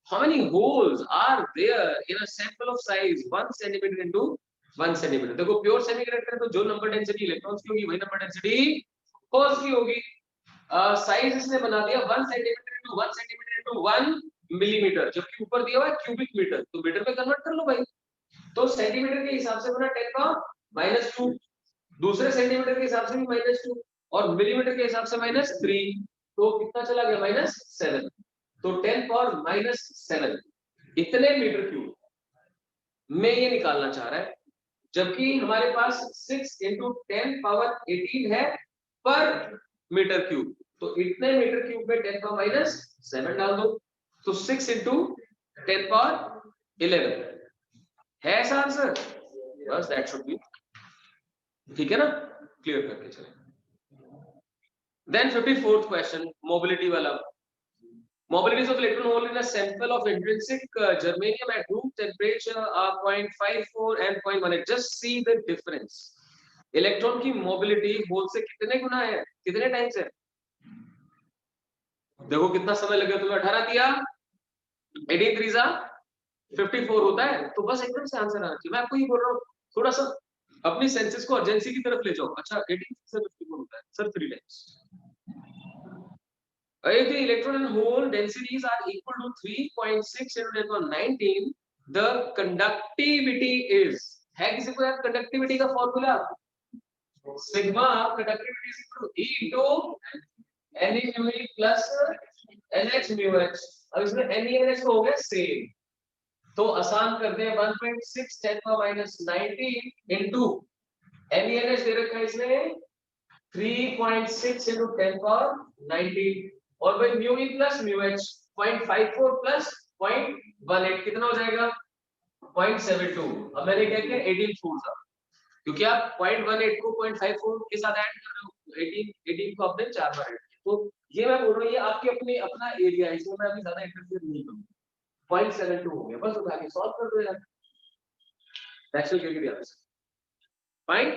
How many holes are there in a sample of size 1 centimeter into 1 centimeter? देखो pure semiconductor तो जो number density electrons की होगी वही number density holes की होगी। Size इसने बना दिया 1 centimetre into 1 centimetre into 1 millimetre, जबकि ऊपर दिया हुआ है क्यूबिक मीटर, तो मीटर में कन्वर्ट कर लो भाई। तो सेंटीमीटर के हिसाब से बना 10 का -2, दूसरे सेंटीमीटर के हिसाब से भी -2, और मिलीमीटर के हिसाब से -3, तो कितना चला गया -7, तो 10 पावर -7 इतने मीटर क्यूब में ये निकालना चाह रहा है, जबकि हमारे पास 6 into 10 पावर 18 है पर मीटर क्यूब, तो इतने मीटर क्यूब में 10 पावर -7 डाल दो, तो 6 into 10 पावर 11 है ऐसा आंसर। बस दैट शुड बी, ठीक है ना, क्लियर करके चले। Then 54th question, mobility वाला। Mobilities of electron hole in a sample of intrinsic germanium at room temperature are 0.54 and 0.18. Just see the difference. Electron की मोबिलिटी होल से कितने गुना है, कितने टाइम्स है? देखो कितना समय लगेगा तुम्हें, 18 दिया 18 3 54 होता है, तो बस एकदम से आंसर आना चाहिए। मैं आपको ये बोल रहा हूँ, थोड़ा सा अपनी सेंसेस को अर्जेंसी की तरफ ले जाओ। अच्छा 18 से 54 होता है sir 3 times. If the electron and hole densities are equal to 3.6 into 10 power 19, the conductivity is, है किसी को यार conductivity का formula? Sigma conductivity is equal to E into Ne mu E plus Nh mu h। अब इसमें Ne Nh तो हो गया सेम, तो आसान करते हैं 1.6 10 power -19 into Ne Nh दे रखा है इसमें 3.6 into 10 power 19, और भाई mu E plus mu H 0.54 plus 0.18 कितना हो जाएगा 0.72। अब मैंने क्या किया 18 फोर था, क्योंकि आप 0.18 को 0.54 के साथ ऐड कर रहे हो, 18 को आपने 4 बार ऐड किया, तो ये मैं बोल रहा हूँ ये आपकी अपनी अपना एरिया है, इसमें मैं अभी ज्यादा इंटरफेयर नहीं करूंगा। 0.72 हो गया, बस उठा के सॉल्व कर दो यार, फ्रैक्शनल करके दिया फाइन।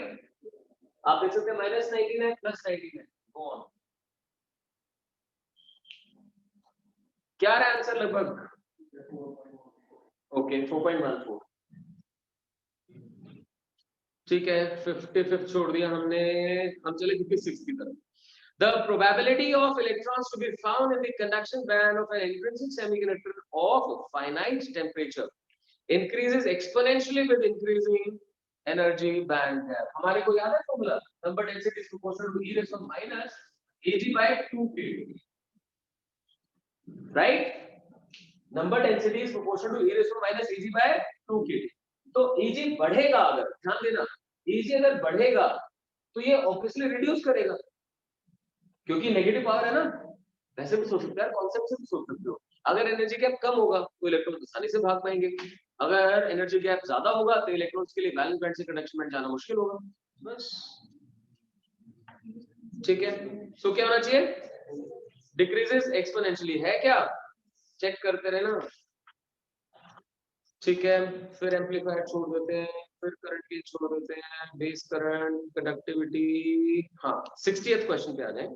आप देख सकते हैं -19 है +19 है, गो ऑन। क्या रहा आंसर लगभग? ओके 4.14, ठीक है। 55 छोड़ दिया हमने, हम चले 56 की तरफ। The probability of electrons to be found in the conduction band of an intrinsic semiconductor of finite temperature increases exponentially with increasing energy band gap। हमारे को याद है formula, number density is proportional to e raised to minus Ag by 2k, right? Number density is proportional to e raised to minus Ag by 2k। तो Ag बढ़ेगा, अगर ध्यान देना Ag अगर बढ़ेगा तो ये ऑब्वियसली रिड्यूस करेगा, क्योंकि नेगेटिव पावर है ना। वैसे भी सोच सकते हैं, कॉन्सेप्ट से भी सोच सकते हो, अगर एनर्जी गैप कम होगा तो इलेक्ट्रॉन आसानी से भाग पाएंगे, अगर एनर्जी गैप ज्यादा होगा तो इलेक्ट्रॉन्स के लिए वैलेंस बैंड से कंडक्शन बैंड जाना मुश्किल होगा, बस ठीक है। सो क्या होना चाहिए, डिक्रीजेस एक्सपोनेंशियली, है क्या, चेक करते रहना, ठीक है। फिर एम्पलीफायर छोड़ देते हैं, फिर करंट गेन छोड़ देते हैं, बेस करंट, कंडक्टिविटी। हाँ 60th क्वेश्चन पे आ जाए।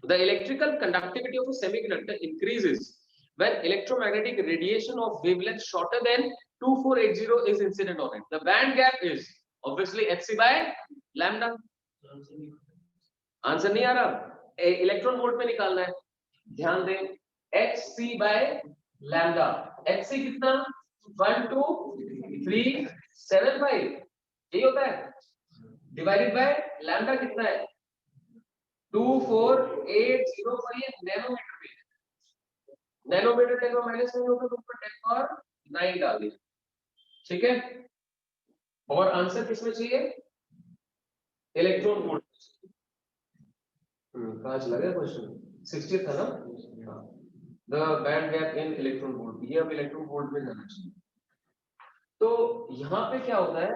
The electrical conductivity of a semiconductor increases when electromagnetic radiation of wavelength shorter than 2480 is incident on it. The band gap is obviously hc by lambda। Answer नहीं आ रहा, electron volt में निकालना है, ध्यान दें hc by lambda। hc कितना 1 2 3 7 5 यही होता है, डिवाइडेड बाय लैम्डा कितना है 2480 पर ये नैनोमीटर में, नैनोमीटर 10 माइनस नहीं होगा तो ऊपर 10 और 9 डाल दिया, ठीक है। और आंसर किसमें चाहिए, इलेक्ट्रॉन वोल्ट। कहाँ चला गया क्वेश्चन, 60 था ना, the band gap in electron volt, ये अब इलेक्ट्रॉन वोल्ट में जाना चाहिए। तो यहाँ पे क्या होता है,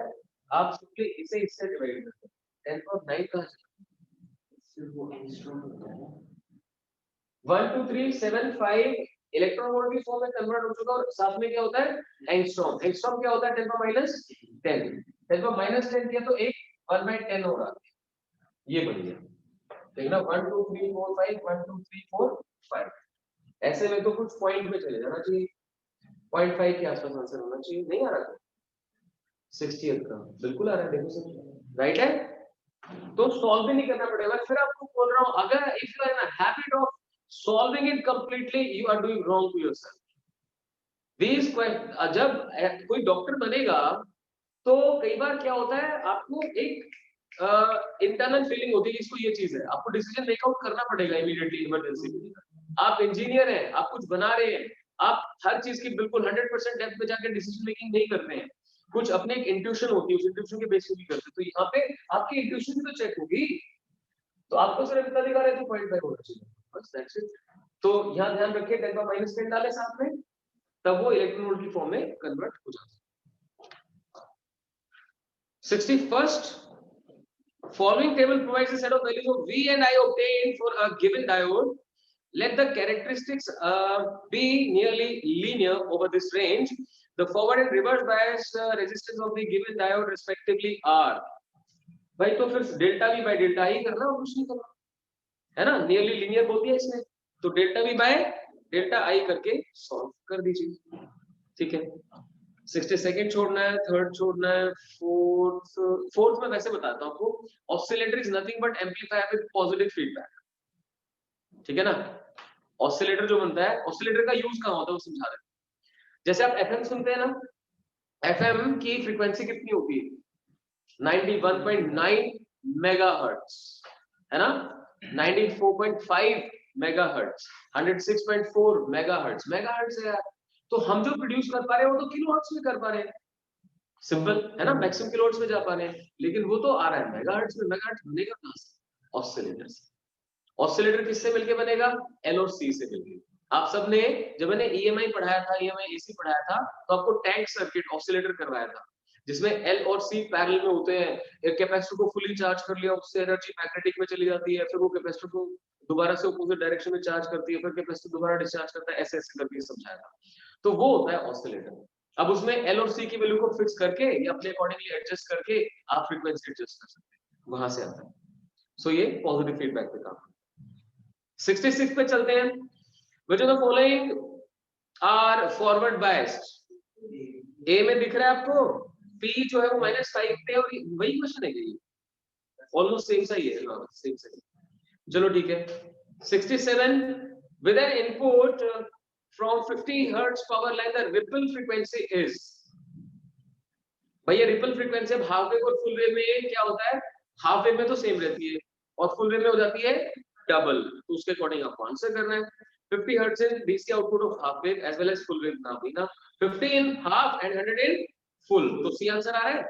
आप सिंपली इसे इससे डिवाइड करते हैं, 10 और 9 कहाँ चला, वो एंगस्ट्रॉम होता है 1 2 3 7 5 इलेक्ट्रॉन वोल्ट की फॉर्म में कन्वर्ट हो चुका, और साथ में क्या होता है एंगस्ट्रॉम, एंगस्ट्रॉम क्या होता है 10 पर माइनस 10, 10 पर माइनस 10 किया तो एक 1/10 हो रहा है, ये बन गया, देखना 1 2 3 4 5 1 2 3 4 5, ऐसे में तो कुछ पॉइंट पे चले जाना चाहिए, 0.5 के आसपास आंसर होना चाहिए, नहीं आ रहा 60th का, बिल्कुल आ रहा है, देखो सर राइट है। तो सॉल्व भी नहीं करना पड़ेगा, फिर आपको बोल रहा हूं अगर if you are in a habit of solving it completely you are doing wrong to yourself. These जब कोई डॉक्टर बनेगा तो कई बार क्या होता है आपको एक इंटरनल फीलिंग होती है इसको ये चीज है, आपको डिसीजन मेकआउट करना पड़ेगा इमीडिएटली इमरजेंसी में। आप इंजीनियर हैं, आप कुछ बना रहे हैं, आप हर चीज की बिल्कुल 100% डेप्थ में जाकर डिसीजन मेकिंग नहीं करते हैं, कुछ अपने एक इंट्यूशन होती है, उस इंट्यूशन के बेस पे भी करते हैं, तो यहाँ पे आपकी इंट्यूशन भी तो चेक होगी, तो आपको सिर्फ इतना दिखा रहे तो 0.5 होना चाहिए, बस दैट्स इट। तो यहाँ ध्यान रखिए 10 का माइनस 10 डाले साथ में, तब वो इलेक्ट्रॉन वोल्ट की फॉर्म में कन्वर्ट हो जाता है। 61st following table provides a set of values of V and I obtained for a given diode. Let the characteristics be nearly linear over this range. The forward and reverse bias resistance of the given diode respectively are. भाई तो फिर delta we by delta आई करना और कुछ नहीं करना, है ना, नियरली लीनियर बोल दिया इसने, तो डेल्टा वी बाय डेल्टा आई करके सॉल्व कर दीजिए, ठीक है। 62nd छोड़ना है, थर्ड छोड़ना है, फोर्थ में वैसे बताता हूँ आपको, oscillator is nothing but amplifier with positive feedback, ठीक है ना। ऑसिलेटर जो बनता है, ऑसिलेटर का यूज कहाँ होता है वो समझा रहे हैं। जैसे आप एफएम सुनते हैं ना, एफएम की फ्रीक्वेंसी कितनी होती है 91.9 मेगाहर्ट्ज, है ना, 94.5 मेगाहर्ट्ज, 106.4 मेगाहर्ट्ज, मेगाहर्ट्ज है यार, तो हम जो प्रोड्यूस कर पा रहे हैं वो तो किलोहर्ट्ज में कर पा रहे हैं, सिंपल है ना, मैक्सिमम किलोहर्ट्ज में जा पा रहे हैं, लेकिन वो तो आ रहा है मेगाहर्ट्ज में, मेगाहर्ट्ज बनेगा कहां से, ऑसिलेटर से। ऑसिलेटर किससे मिलके बनेगा, एल और सी से मिलके। आप सबने जब मैंने ईएमआई पढ़ाया था, ईएमआई एसी पढ़ाया था, तो आपको टैंक सर्किट ऑसिलेटर करवाया था, जिसमें एल और सी पैरेलल में होते हैं, एक कैपेसिटर को फुली चार्ज कर लिया, उससे एनर्जी मैग्नेटिक में चली जाती है, फिर वो कैपेसिटर को दोबारा से अपोजिट डायरेक्शन में चार्ज करती है, फिर कैपेसिटर दोबारा डिस्चार्ज करता है, ऐसे ऐसे करके समझाया था। तो वो होता है ऑसिलेटर। अब उसमें एल और सी की वैल्यू को फिक्स करके या अपने अकॉर्डिंगली एडजस्ट करके आप फ्रीक्वेंसी एडजस्ट कर सकते हैं, वहां से आता है। सो ये पॉजिटिव फीडबैक पे काम। 66 पे चलते हैं, which of the following are forward biased? ए में दिख रहा है आपको, पी जो है वो -5 पे, और वही क्वेश्चन है ये, ऑलमोस्ट सेम सा ही है, हाँ सेम सा ही। चलो ठीक है। 67 with an input from 50 hertz power line the ripple frequency is, भैया रिपल फ्रीक्वेंसी अब हाफ वेव और फुल वेव में क्या होता है, हाफ वेव में तो सेम रहती है और फुल वेव में हो जाती है डबल, तो उसके अकॉर्डिंग आपको आंसर करना है। 50 hertz is DC output of half wave as well as full wave ना भी ना, 50 in half and 100 in full, तो सी आंसर आ रहा है,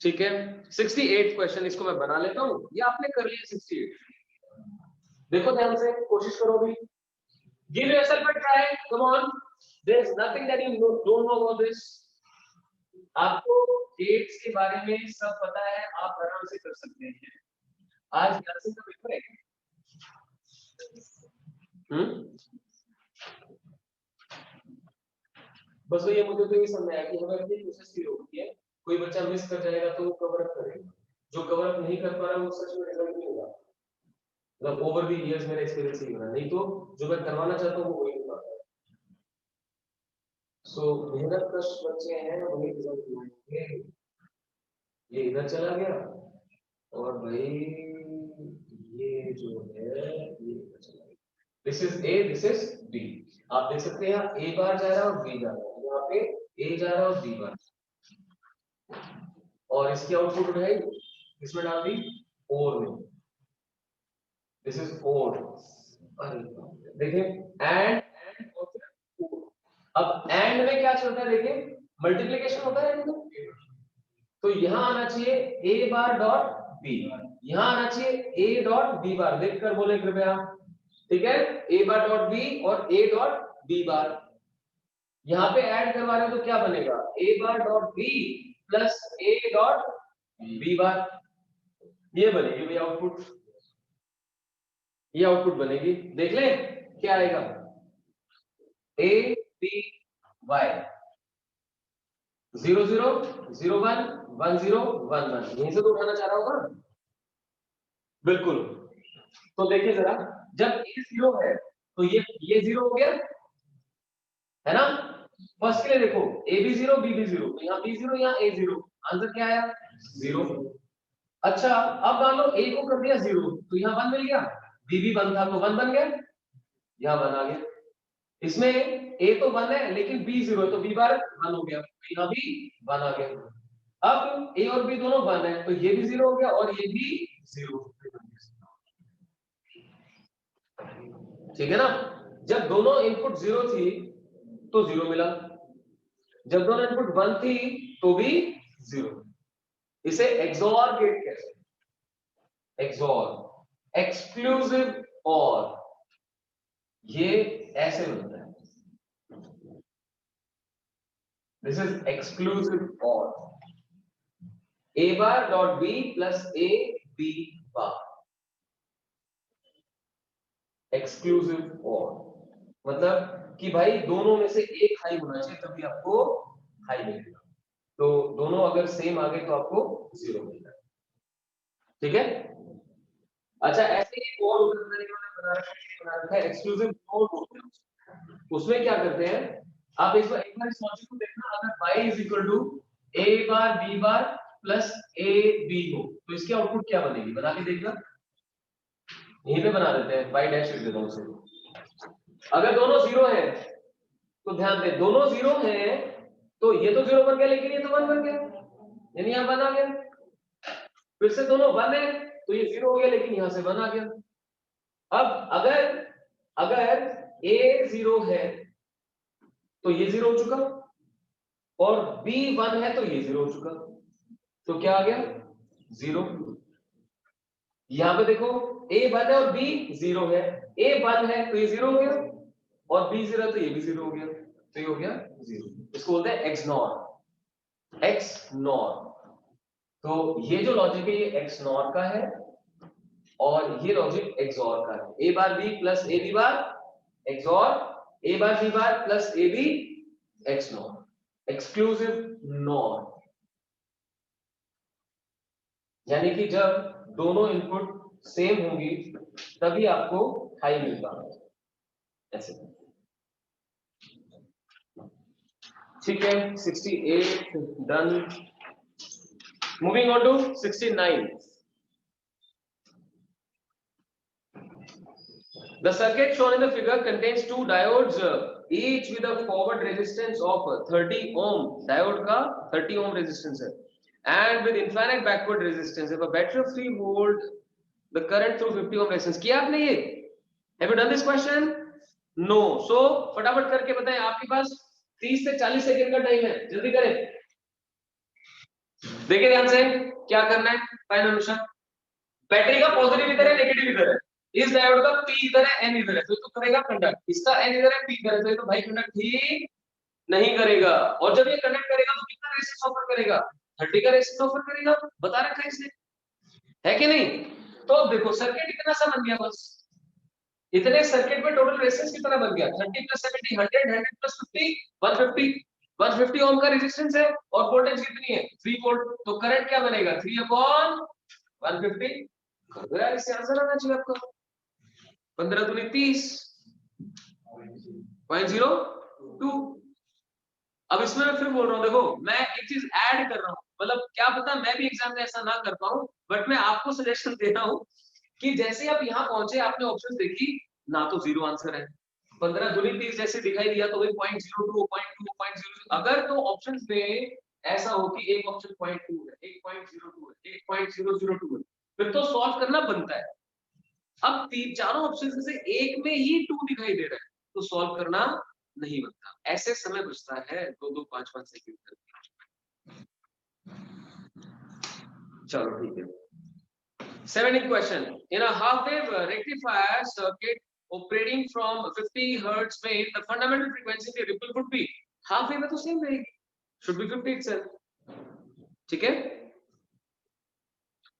ठीक है। 68 क्वेश्चन इसको मैं बना लेता हूं, ये आपने कर लिया 68, देखो ध्यान से, कोशिश करो भी, give yourself a try, come on, there is nothing that you don't know about this, आपको डेट्स के बारे में सब पता है, आप आराम से कर सकते हैं। आज नर्सिंग का पेपर है, बस ये मुझे तो ये समझ आया कि हमें अपनी कोशिश की होती है, कोई बच्चा मिस कर जाएगा तो वो कवर अप करेगा, जो कवर अप नहीं कर पा रहा वो सच में रिजल्ट नहीं होगा, मतलब ओवर द इयर्स मेरा एक्सपीरियंस ही बना, नहीं तो जो मैं करवाना चाहता हूँ वो वही हो पाता है। सो मेहनत कश बच्चे हैं वही रिजल्ट लाएंगे। ये इधर चला गया और भाई ये जो है ये इधर चला गया, this is A, this is B, आप देख सकते हैं ए बार जा रहा है और बी जा रहा है, यहाँ पे ए जा रहा है और बी जा रहा है, और इसकी आउटपुट है इसमें डाल दी और में, दिस इज और। देखिए एंड और फिर अब एंड में क्या चलता है, देखिए मल्टीप्लिकेशन होता है एंड में, तो यहां आना चाहिए ए बार डॉट बी, यहां आना चाहिए ए डॉट बी बार, देखकर बोले कृपया, ठीक है, ए बार डॉट बी और ए डॉट बी बार। यहां पे ऐड करवा रहे हो तो क्या बनेगा, A bar dot B plus A dot B bar, ये बनेगी भैया आउटपुट, ये आउटपुट बनेगी, देख लें क्या आएगा, ए बी वाई 0 0 0 1 1 0 1 1, यहीं से तो उठाना चाह रहा होगा बिल्कुल। तो देखिए जरा, जब ए 0 है तो ये 0 हो गया है ना, फर्स्ट के लिए देखो ए बी 0 बी बी 0, तो यहाँ बी 0 यहाँ ए 0, आंसर क्या आया 0। अच्छा अब मान लो ए को कर दिया 0, तो यहाँ 1 मिल गया, बी भी 1 था तो 1 बन गया, यहाँ 1 आ गया, इसमें ए तो 1 है लेकिन बी 0 है तो बी बार 1 हो गया, यहाँ भी 1 आ गया। अब ए और बी दोनों 1 है तो ये भी 0 हो गया और ये भी 0, ठीक है ना। जब दोनों इनपुट 0 थी तो 0 मिला, जब दोनों इनपुट 1 थी तो भी 0, इसे एक्सओर गेट कहते हैं, एक्सओर एक्सक्लूसिव और, ये ऐसे बनता है, this is exclusive or, A bar dot B plus A B bar, exclusive or मतलब कि भाई दोनों में से एक हाई होना चाहिए तभी आपको हाई मिलेगा, तो दोनों अगर सेम आ गए तो आपको 0 मिलेगा, ठीक है। अच्छा ऐसे ही और उदाहरण बना रखा है एक्सक्लूसिव नोड बोलते हैं, उसमें क्या करते हैं, आप एक बार इस लॉजिक को देखना, अगर y is equal to a bar b bar plus a b हो तो इसकी आउटपुट क्या बनेगी, बना के देखना, यहीं पे बना देते हैं, y डैश लिख देता हूं उसे। अगर दोनों 0 है तो ध्यान दें, दोनों 0 है तो ये तो 0 बन गया लेकिन ये तो 1 बन गया, यानी यहां 1 आ गया, फिर से दोनों 1 है तो ये 0 हो गया लेकिन यहां से 1 आ गया। अब अगर a 0 है तो ये 0 हो चुका और b 1 है तो ये 0 हो चुका, तो क्या आ गया 0। यहां पे देखो a 1 है और b 0 है, a 1 है तो ये 0 हो गया और b 0 है तो ये भी 0 हो गया, तो ये हो गया 0, इसको बोलते हैं एक्सनॉर, एक्सनॉर। तो ये जो लॉजिक है ये एक्सनॉर का है और ये लॉजिक एक्सऑर का है, A bar B plus A B bar XOR, A bar B bar plus A B XNOR, exclusive NOR, यानी कि जब दोनों इनपुट सेम होंगी तभी आपको हाई मिलता है, ऐसे, ठीक है। 68 done, moving on to 69। The circuit shown in the figure contains two diodes, each with a forward resistance of 30 ohm. Diode का 30 ohm resistance है, and with infinite backward resistance. If a battery of 3 volt, the current through 50 ohm resistance. किया आपने ये? Have you done this question? No. So फटाफट करके बताएं, आपके पास 30 से 40 सेकंड का टाइम है, जल्दी करें। देखिए ध्यान से क्या करना है, फाइनल अनुसार बैटरी का पॉजिटिव इधर है, नेगेटिव इधर है, इस डायोड का P इधर है, N इधर है, तो करेगा कंडक्ट, इसका N इधर है, P इधर है, तो भाई कंडक्ट ही नहीं करेगा। और जब ये कंडक्ट करेगा तो कितना रेजिस्टेंस ऑफर करेगा, 30 का रेजिस्टेंस ऑफर करेगा, बता रखा है इसने, है कि नहीं। तो देखो सर्किट इतना सा बन गया, बस इतने सर्किट में टोटल रेजिस्टेंस कितना बन गया, 30 + 70 100, 100 + 50 150, 150 ओम का रेजिस्टेंस है और वोल्टेज कितनी है 3 वोल्ट, तो करंट क्या बनेगा 3/150। यार इससे आंसर आना चाहिए आपको, 15 दूनी 30 0.02। अब इसमें मैं फिर बोल रहा हूँ, देखो मैं एक चीज ऐड कर रहा हूँ, मतलब क्या पता मैं भी एग्जाम में ऐसा ना कर पाऊं, बट मैं आपको सजेशन दे रहा हूँ कि जैसे आप यहाँ पहुंचे, आपने ऑप्शन देखी ना, तो 0 आंसर है, 15 दूनी 30 जैसे दिखाई दिया तो वही 0.02 0.2 अगर तो ऑप्शंस में ऐसा हो कि एक ऑप्शन 0.2 है, एक 0.02 है, एक 0.002 है, फिर तो सॉल्व करना बनता है। अब तीन चारों ऑप्शन में से एक में ही 2 दिखाई दे रहा है, तो सॉल्व करना नहीं बनता। ऐसे समय बचता है 2-2, 5-5 सेकंड करके। चलो ठीक है। 17th question. In a half-wave rectifier circuit operating from 50 Hz wave, the fundamental frequency of the ripple would be half wave में तो same रहेगी, should be 50 itself. ठीक है?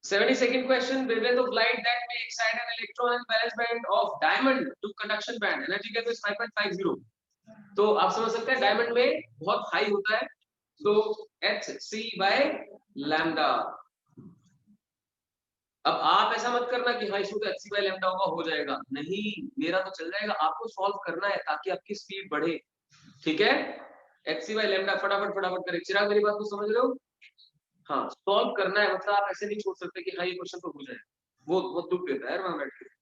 72nd question. Wavelength of light that may excite an electron in valence band of diamond to conduction band. Energy gap is 5.50. तो आप समझ सकते हैं डायमंड में बहुत हाई होता है, तो hc by lambda। अब आप ऐसा मत करना कि हाँ इसमें तो hc by lambda होगा, हो जाएगा, नहीं, मेरा तो चल जाएगा, आपको सॉल्व करना है ताकि आपकी स्पीड बढ़े। ठीक है, hc by lambda फटाफट फटाफट करें। चिराग मेरी बात को समझ रहे हो? हाँ, सॉल्व करना है, मतलब आप ऐसे नहीं छोड़ सकते कि हाँ ये क्वेश्चन तो हो जाए, वो दुख देता है वहां बैठ के।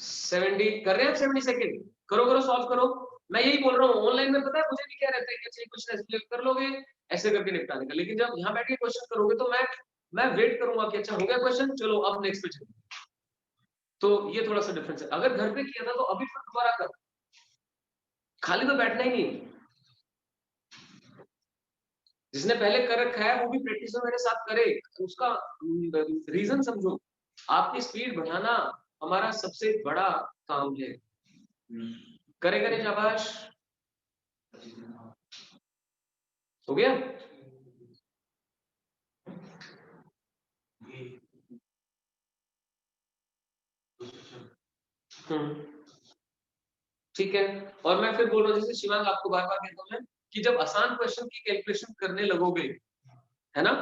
70 कर रहे हैं, 70 सेकंड करो करो, सॉल्व करो। मैं यही बोल रहा हूँ, ऑनलाइन में पता है मुझे भी क्या रहता है कि अच्छा क्वेश्चन ऐसे कर लोगे, ऐसे करके निपटाने का, लेकिन जब यहाँ बैठ के क्वेश्चन करोगे तो मैं वेट करूंगा कि अच्छा हो गया क्वेश्चन, चलो अब नेक्स्ट पे चलो। तो ये थोड़ा सा डिफरेंस है। अगर घर पे किया था तो अभी फिर दोबारा कर, खाली तो बैठना ही नहीं। जिसने पहले कर रखा है वो भी प्रैक्टिस में मेरे साथ करे, उसका रीजन समझो। आपकी स्पीड बढ़ाना हमारा सबसे बड़ा काम है। करे करे, शाबाश, हो गया। ठीक है, और मैं फिर बोल रहा हूँ, जैसे शिवांग आपको बार बार कहता हूँ मैं कि जब आसान क्वेश्चन की कैलकुलेशन करने लगोगे, है ना,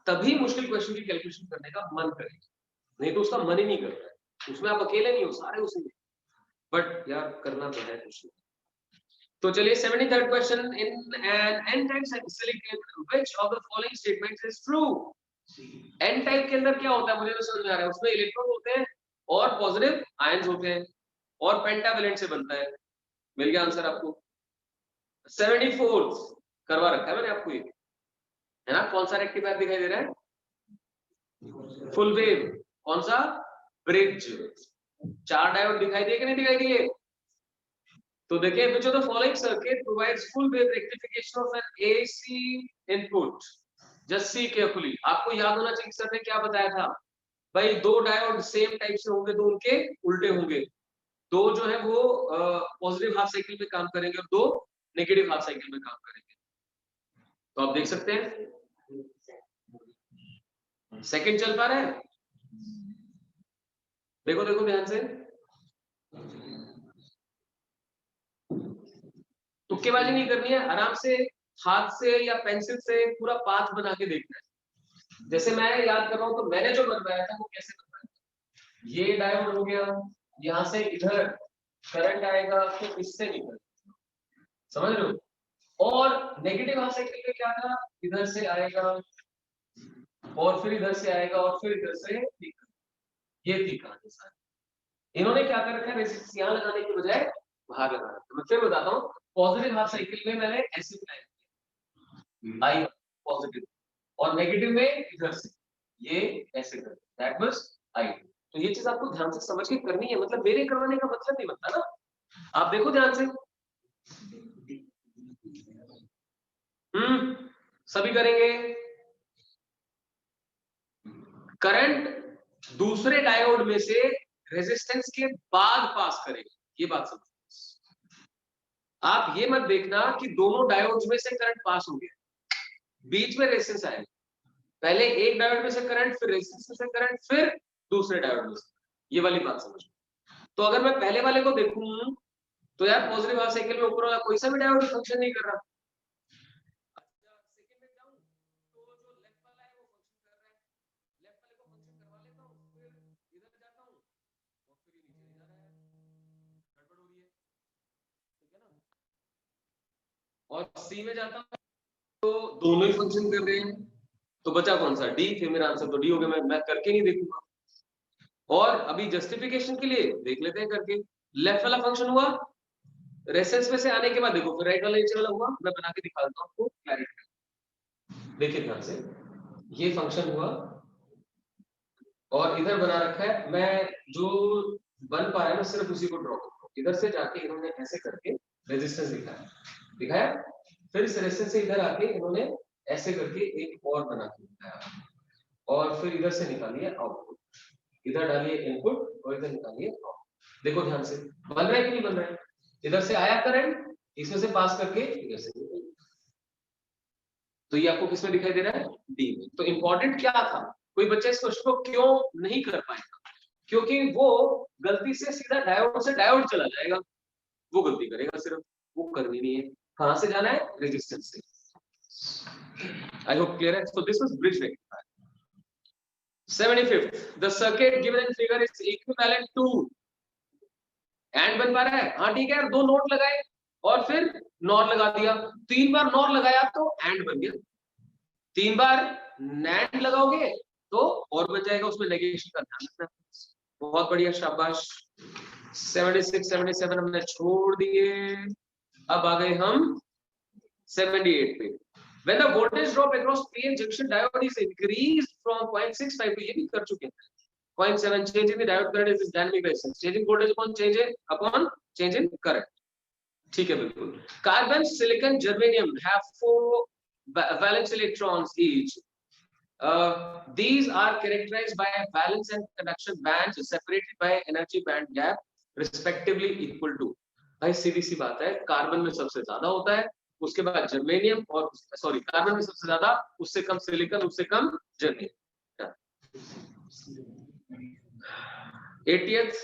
तभी मुश्किल क्वेश्चन की कैलकुलेशन करने का मन करेगा, नहीं तो उसका मन ही नहीं करता है। उसमें आप अकेले नहीं हो, सारे उसी में, बट यार करना तो है कुछ। तो चलिए 73rd question, in an N type silicon which of the following statements is true. N type के अंदर क्या होता है मुझे तो समझ में आ रहा है, उसमें इलेक्ट्रॉन होते हैं और पॉजिटिव आयंस होते हैं और पेंटावैलेंट से बनता है। मिल गया आंसर आपको। 74th करवा रखा है मैंने आपको, ये है ना। कौन सा रेक्टिफायर दिखाई दे रहा है? Full wave. कौन सा? ब्रिज। 4 डायोड दिखाई दिए कि नहीं दिखाई दिए? तो देखिए, which of the following circuit provides full wave rectification of an AC input? Just see carefully. आपको याद होना चाहिए सर ने क्या बताया था भाई, 2 डायोड सेम टाइप से होंगे तो उनके उल्टे होंगे। 2 जो है वो पॉजिटिव हाफ साइकिल में काम करेंगे और 2 नेगेटिव हाफ साइकिल में काम करेंगे। तो आप देख सकते हैं, सेकंड चल पा रहा है, देखो देखो ध्यान से, तुक्केबाजी नहीं करनी है, आराम से हाथ से या पेंसिल से पूरा पाथ बना के देखना है। जैसे मैं याद कर रहा हूं तो मैंने जो बनवाया था वो कैसे बनवाया था, ये डायोड हो गया, यहां से इधर करंट आएगा तो इससे निकल, समझ रहे हो? और नेगेटिव हाफ साइकिल में क्या था, इधर से आएगा और फिर इधर से आएगा और फिर इधर से निकल, ये थी कहानी सारी। इन्होंने क्या कर रखा है, रेजिस्टेंस यहां लगाने की बजाय बाहर लगा रखा है। मैं फिर बताता हूँ, पॉजिटिव हाफ साइकिल में मैंने ऐसे बनाया, आई पॉजिटिव, और नेगेटिव में इधर से ये ऐसे कर, दैट वाज आई। तो ये चीज आपको ध्यान से समझ के करनी है, मतलब मेरे करवाने का मतलब नहीं बनता ना। आप देखो ध्यान से, सभी करेंगे। करंट दूसरे डायोड में से रेजिस्टेंस के बाद पास करेगा, ये बात समझो। आप ये मत देखना कि दोनों डायोड्स में से करंट पास हो गया, बीच में रेजिस्टेंस आएगा, पहले एक डायोड में से करंट, फिर रेजिस्टेंस में से करंट, फिर दूसरे डायोड में से, ये वाली बात समझो। तो अगर मैं पहले वाले को देखूं तो यार पॉजिटिव हाफ साइकिल में ऊपर वाला कोई सा भी डायोड फंक्शन नहीं कर रहा। सेकंड में जाऊं तो जो लेफ्ट वाला है वो फंक्शन कर रहा है, लेफ्ट वाले को फंक्शन करवा लेता हूं, फिर इधर जाता हूं और फिर ये नीचे जा रहा है, गड़बड़ हो रही है, ठीक है ना। और सी में जाता हूं तो दोनों ही फंक्शन कर रहे हैं, तो बचा कौन सा? डी। फिर मेरा आंसर तो डी हो गया, मैं करके नहीं देखूंगा। और अभी जस्टिफिकेशन के लिए देख लेते हैं करके, लेफ्ट वाला फंक्शन हुआ, रेसेंस में से आने के बाद देखो फिर राइट वाला नीचे वाला हुआ, मैं बना के दिखा देता हूँ आपको क्लैरिटी। देखिए ध्यान से, ये फंक्शन हुआ और इधर बना रखा है, मैं जो बन पा रहा है मैं सिर्फ उसी को ड्रॉ करता हूँ। इधर से जाके इन्होंने ऐसे करके रेजिस्टेंस दिखाया, फिर इस रेजिस्टेंस से इधर आके इन्होंने ऐसे करके एक और बना के दिखाया, और फिर इधर से निकालिए आउटपुट, इधर डालिए इनपुट और इधर निकालिए आउटपुट। देखो ध्यान से, बन रहा है कि नहीं बन रहा है? इधर से आया करंट, इसमें से पास करके इधर से निकल, तो ये आपको किसमें दिखाई दे रहा है? डी में। तो इंपॉर्टेंट क्या था, कोई बच्चा इस क्वेश्चन को क्यों नहीं कर पाएगा? क्योंकि वो गलती से सीधा डायोड से डायोड चला जाएगा, वो गलती करेगा सिर्फ, वो करनी नहीं है। कहां से जाना है? रेजिस्टेंस से। आई होप क्लियर है। So this was bridge rectifier. 75th, the circuit given in figure is equivalent to, and बन पा रहा है? हाँ ठीक है यार, दो नोट लगाए और फिर नॉर लगा दिया, 3 बार नॉर लगाया तो एंड बन गया, 3 बार नैंड लगाओगे तो और बन जाएगा, उसमें नेगेशन का ध्यान रखना। बहुत बढ़िया, शाबाश। 76 77 हमने छोड़ दिए, अब आ गए हम 78 पे। When the voltage drop across PN junction diode is increased from 0.65 to, ये भी कर चुके हैं, 0.7, change in the diode current is dynamic resistance, change in voltage upon change in current। ठीक है, बिल्कुल। Carbon, silicon, germanium have 4 valence electrons each. These are characterized by valence and conduction bands separated by energy band gap respectively equal to। भाई सीधी सी बात है, carbon में सबसे ज्यादा होता है, उसके बाद जर्मेनियम, और सॉरी कार्बन में सबसे ज्यादा, उससे कम सिलिकॉन, उससे कम germanium. 80th,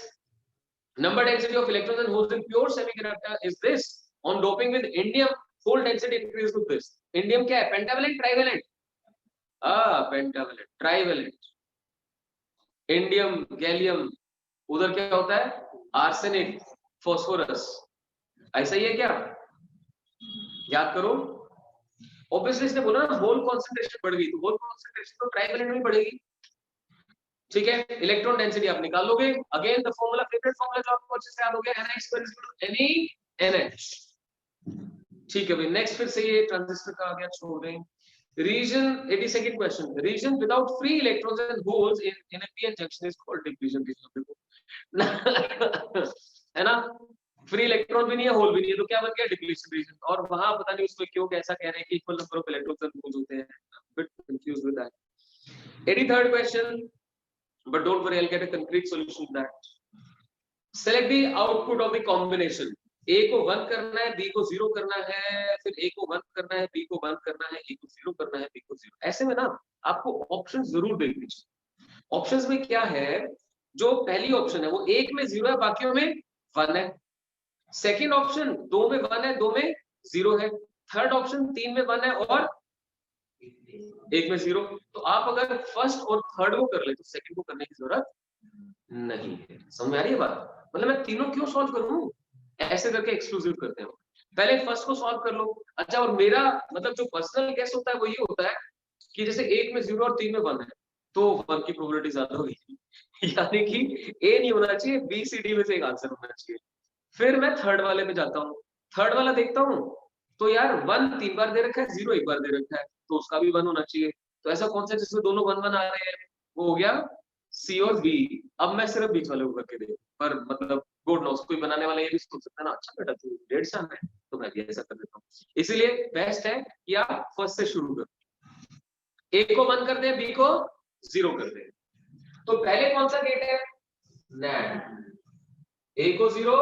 number density of electrons and holes in pure semiconductor is this, on doping with indium hole density increases to this। indium क्या है? Pentavalent, trivalent? Pentavalent, trivalent. Indium, gallium, उधर क्या होता है? Arsenic, phosphorus. ऐसा ही है क्या? याद करो। ऑब्वियसली इसने बोला ना होल कॉन्सेंट्रेशन बढ़ गई, तो होल कॉन्सेंट्रेशन तो ट्राइवैलेंट में बढ़ेगी। ठीक है, इलेक्ट्रॉन डेंसिटी आप निकाल लोगे। Again the formula, favourite formula जो आपको अच्छे से याद हो गया, NiN। ठीक है भाई, नेक्स्ट फिर से ये ट्रांजिस्टर का आ गया, छोड़ दें। Region, 82nd question, region without free electrons and holes in a p-n junction is called depletion region। है ना, फ्री इलेक्ट्रॉन भी नहीं है, होल भी नहीं है, तो क्या बन गया? Depletion region. और वहां पता नहीं उसमें क्यों कैसा कह रहे हैं कि equal number of electrons and holes होते हैं, bit confuse with that. 83rd question, but don't worry, I will get a concrete solution to that. Select the output of the combination. A को 1 करना है, बी को 0 करना है, फिर ए को 1 करना है, बी को 1 करना है, ए को 0 करना है, बी को 0। ऐसे में ना आपको ऑप्शन जरूर देख लीजिए। ऑप्शंस में क्या है, जो पहली ऑप्शन है वो 1 में 0 है, बाकियों में 1 है। सेकंड ऑप्शन 2 में 1 है, 2 में 0 है। थर्ड ऑप्शन 3 में 1 है और 1 में 0। तो आप अगर फर्स्ट और थर्ड को कर ले तो सेकंड को करने की जरूरत नहीं है। समझ में आ रही है बात? मतलब मैं तीनों क्यों सॉल्व करूं? ऐसे करके एक्सक्लूसिव करते हैं, पहले फर्स्ट को सॉल्व कर लो। अच्छा, और मेरा मतलब जो पर्सनल गेस होता है वो ये होता है कि जैसे 1 में 0 और 3 में 1 है, तो 1 की प्रोबेबिलिटी ज्यादा होगी। यानी कि ए नहीं होना चाहिए, बी सी डी में से एक आंसर होना चाहिए। फिर मैं थर्ड वाले पे जाता हूँ, थर्ड वाला देखता हूँ, तो यार 1 3 बार दे रखा है, 0 1 बार दे रखा है, तो उसका भी 1 होना चाहिए। तो ऐसा कौन सा जिसमें दोनों 1 1 आ रहे हैं? वो हो गया सी और बी। अब मैं सिर्फ बीच वाले को करके देखूं, पर मतलब गुड नोस, कोई बनाने वाला ये भी सोच सकता है ना, अच्छा बेटा तू 1.5 साल है, तो मैं भी ऐसा कर देता हूँ। इसीलिए बेस्ट है कि आप फर्स्ट से शुरू करो, ए को 1 कर दे, बी को 0 कर दे। तो पहले कौन सा गेट है? नैंड। ए को 0,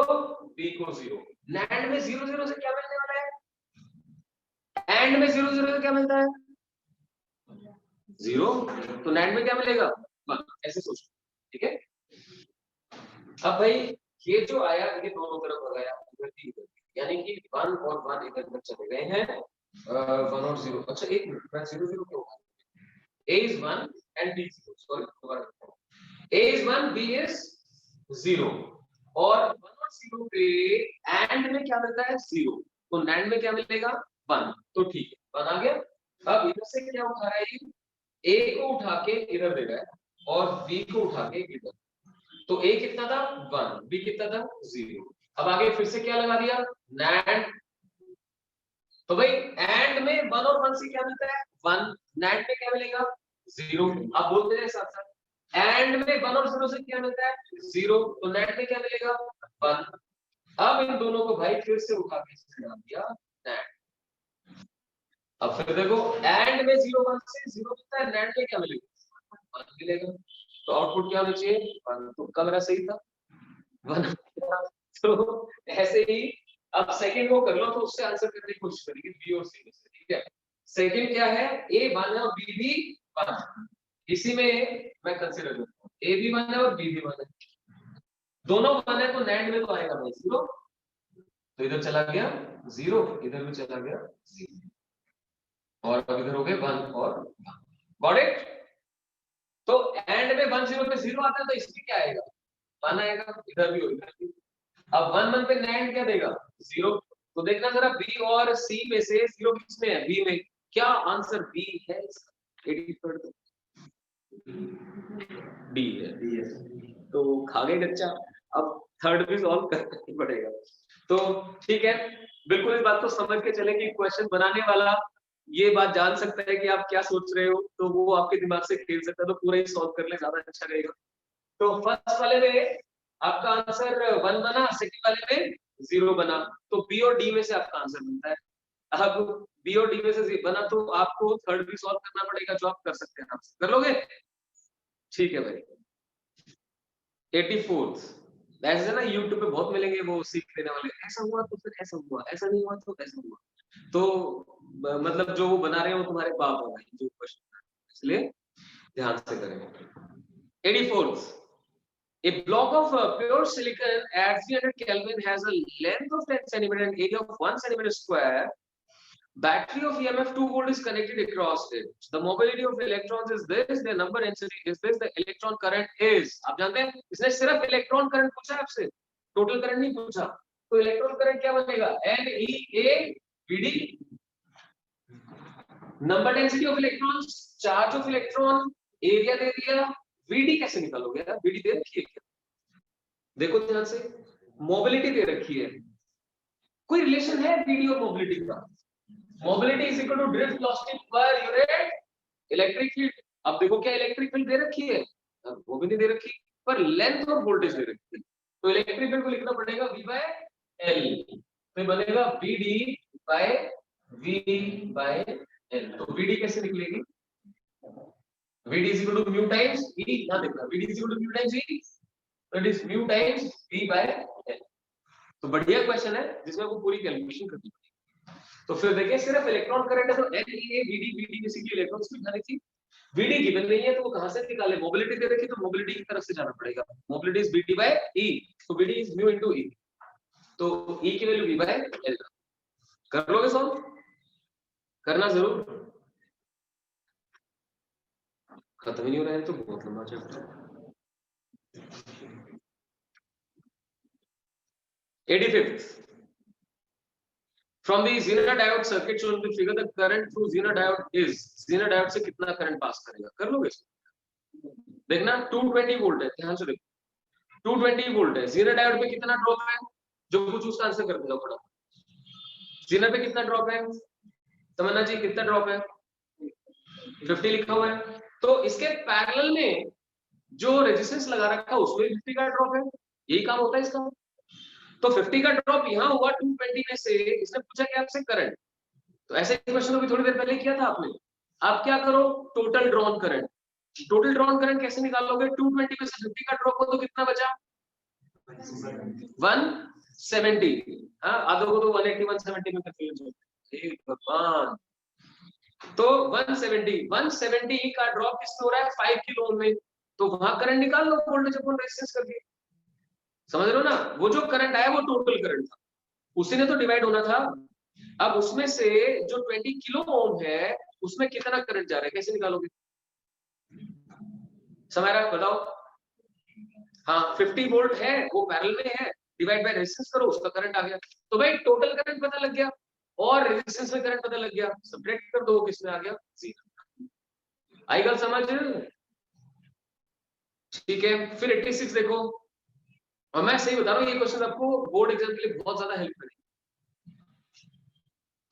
बी को 0। नैंड में 0 0 से क्या मिलने वाला है? एंड में 0 0 से क्या मिलता है? 0। तो नैंड में क्या मिलेगा? 1। ऐसे सोचो, ठीक है। अब भाई ये जो आया, ये दोनों तरफ लगाया, यानी कि 1 और 1 इधर चले गए हैं, 1 और 0। अच्छा एक मिनट, मैं 0 0 क्यों? A is 1 and B is 0। Sorry, A is 1, B is 0। और 1 और 0 पे एंड में क्या मिलता है? 0। तो नैंड में क्या मिलेगा? 1। तो ठीक है, 1 आ गया। अब इधर से क्या उठा रहा है? A को उठा के इधर दे रहा है और B को उठा के इधर। तो A कितना था? 1, B कितना था? 0। अब आगे फिर से क्या लगा दिया, नैंड। तो भाई एंड में 1 और 1 से क्या मिलता है, 1। नैंड में क्या मिलेगा, 0। आप बोलते हैं साथ साथ, एंड में 1 और 0 से क्या मिलता है, 0। तो नैंड में क्या मिलेगा, 1। अब इन दोनों को भाई फिर से उठा के इसमें डाल दिया नैंड। अब फिर देखो एंड में 0 1 से 0 मिलता है, नैंड में क्या मिलेगा, 1 मिलेगा। तो आउटपुट क्या होना चाहिए, 1। तो का मेरा सही था, 1। तो ऐसे ही अब सेकंड को कर लो, तो उससे आंसर करने की कोशिश करेंगे बी और सी में से, ठीक है। सेकंड क्या है, ए 1 है और बी भी 1। इसी में मैं कंसीडर करता हूँ ए भी 1 है और बी भी 1 है, दोनों 1 है, तो नैंड में तो आएगा भाई 0। तो इधर चला गया 0, इधर भी चला गया 0, और अब इधर हो गए 1 और 1। Got it. तो एंड में 1 0 पे 0 आता है, तो इसमें क्या आएगा, 1 आएगा, इधर भी हो, इधर भी। अब 1 1 पे नैंड क्या देगा, 0। तो देखना जरा बी और सी में से 0 किसमें है, बी में। क्या आंसर बी है इसका, 83 डी है। तो खा गए कच्चा, अब थर्ड भी सॉल्व करना ही पड़ेगा। तो ठीक है, बिल्कुल इस बात को समझ के चले कि क्वेश्चन बनाने वाला ये बात जान सकता है कि आप क्या सोच रहे हो, तो वो आपके दिमाग से खेल सकता है, तो पूरा ही सॉल्व कर ले, ज्यादा अच्छा रहेगा। तो फर्स्ट वाले में आपका आंसर 1 बना, सेकंड वाले में 0 बना, तो बी और डी में से आपका आंसर बनता है। अब बी और डी में से बना, तो आपको थर्ड भी सॉल्व करना पड़ेगा, जो आप कर सकते हैं, आप कर लोगे, ठीक है भाई। 84 ऐसे ना यूट्यूब पे बहुत मिलेंगे वो सीख लेने वाले, ऐसा हुआ तो फिर ऐसा हुआ, ऐसा नहीं हुआ तो ऐसा हुआ। तो मतलब जो वो बना रहे हो तुम्हारे बाप है भाई, जो क्वेश्चन, इसलिए ध्यान से करेंगे। 84 A block of pure silicon at 300 Kelvin has a length of 10 cm and area of 1 cm square. Battery of EMF 2 volt is connected across it. The mobility of electrons is this. Their number density is this. The electron current is. आप जानते हैं, इसने सिर्फ electron current पूछा है आपसे, total current नहीं पूछा। तो इलेक्ट्रॉन करंट क्या बनेगा, NeA/Vd। Number density of electrons, charge of electron, area दे दिया, Vd कैसे निकालोगे यार, Vd दे रखी है क्या, देखो ध्यान से, मोबिलिटी दे रखी है, कोई रिलेशन है Vd और मोबिलिटी का, mobility is equal to drift velocity per unit electric field. अब देखो क्या इलेक्ट्रिक फील्ड दे रखी है, वो भी नहीं दे रखी, पर लेंथ और वोल्टेज दे रखी है, तो इलेक्ट्रिक फील्ड को लिखना पड़ेगा V बाय L, तो बनेगा Vd by V by L। तो Vd कैसे निकलेगी, Vd is equal to mu times E, यहां देखना Vd is equal to mu times E, तो it is mu times V by L। तो बढ़िया क्वेश्चन है जिसमें आपको पूरी कैलकुलेशन करनी पड़ेगी। तो फिर देखिए सिर्फ इलेक्ट्रॉन करंट है, तो NeA/Vd, Vd बेसिकली इलेक्ट्रॉन्स की उठानी थी, Vd गिवन नहीं है तो वो कहां से निकाले, मोबिलिटी दे रखी, तो मोबिलिटी की तरफ से जाना पड़ेगा, mobility is Vd by E, तो Vd is mu into E, तो E की वैल्यू V बाय L। कर लोगे सॉल्व, करना जरूर, खत्म ही नहीं हो रहा है तो बहुत लंबा चैप्टर है। 85th From the Zener diode circuit shown in the figure, the current through Zener diode is, Zener diode से कितना करंट पास करेगा, कर लोगे इसको, देखना 220 वोल्ट है, ध्यान से देखो 220 वोल्ट है, Zener diode पे कितना ड्रॉप है, जो कुछ उसका आंसर कर देगा फटाफट, Zener पे कितना ड्रॉप है, तमन्ना जी कितना ड्रॉप है, 50 लिखा हुआ है, तो इसके पैरेलल में जो रेजिस्टेंस लगा रखा है उसमें 50 का ड्रॉप है, यही काम होता है इसका। तो 50 का ड्रॉप यहाँ हुआ 220 में से, इसने पूछा कि आपसे करंट, तो ऐसे क्वेश्चन अभी थोड़ी देर पहले किया था आपने। आप क्या करो, total drawn current, total drawn current कैसे निकालोगे, 220 में से 50 का ड्रॉप हो तो कितना बचा, 170। हाँ आधो को तो 180 170 में कंफ्यूज होते हैं, भगवान। तो 170 का ड्रॉप किसमें हो रहा है, 5 किलो ओम में, तो वहां करंट निकाल लो वोल्टेज अपॉन रेजिस्टेंस करके, समझ रहे हो ना, वो जो करंट आया वो टोटल करंट था, उसी ने तो डिवाइड होना था। अब उसमें से जो 20 किलो ओम है उसमें कितना करंट जा रहा है, कैसे निकालोगे, समारा बताओ। हाँ 50 वोल्ट है, वो पैरेलल में है, डिवाइड बाय रेजिस्टेंस करो, उसका करंट आ गया, तो भाई टोटल करंट पता लग गया और रेजिस्टेंस में करंट पता लग गया, सब्ट्रैक्ट कर दो, किसमें आ गया, आई गल समझ, ठीक है। फिर 86 देखो, और मैं सही बता रहा हूँ, ये क्वेश्चन आपको बोर्ड एग्जाम के लिए बहुत ज्यादा हेल्प करेगी।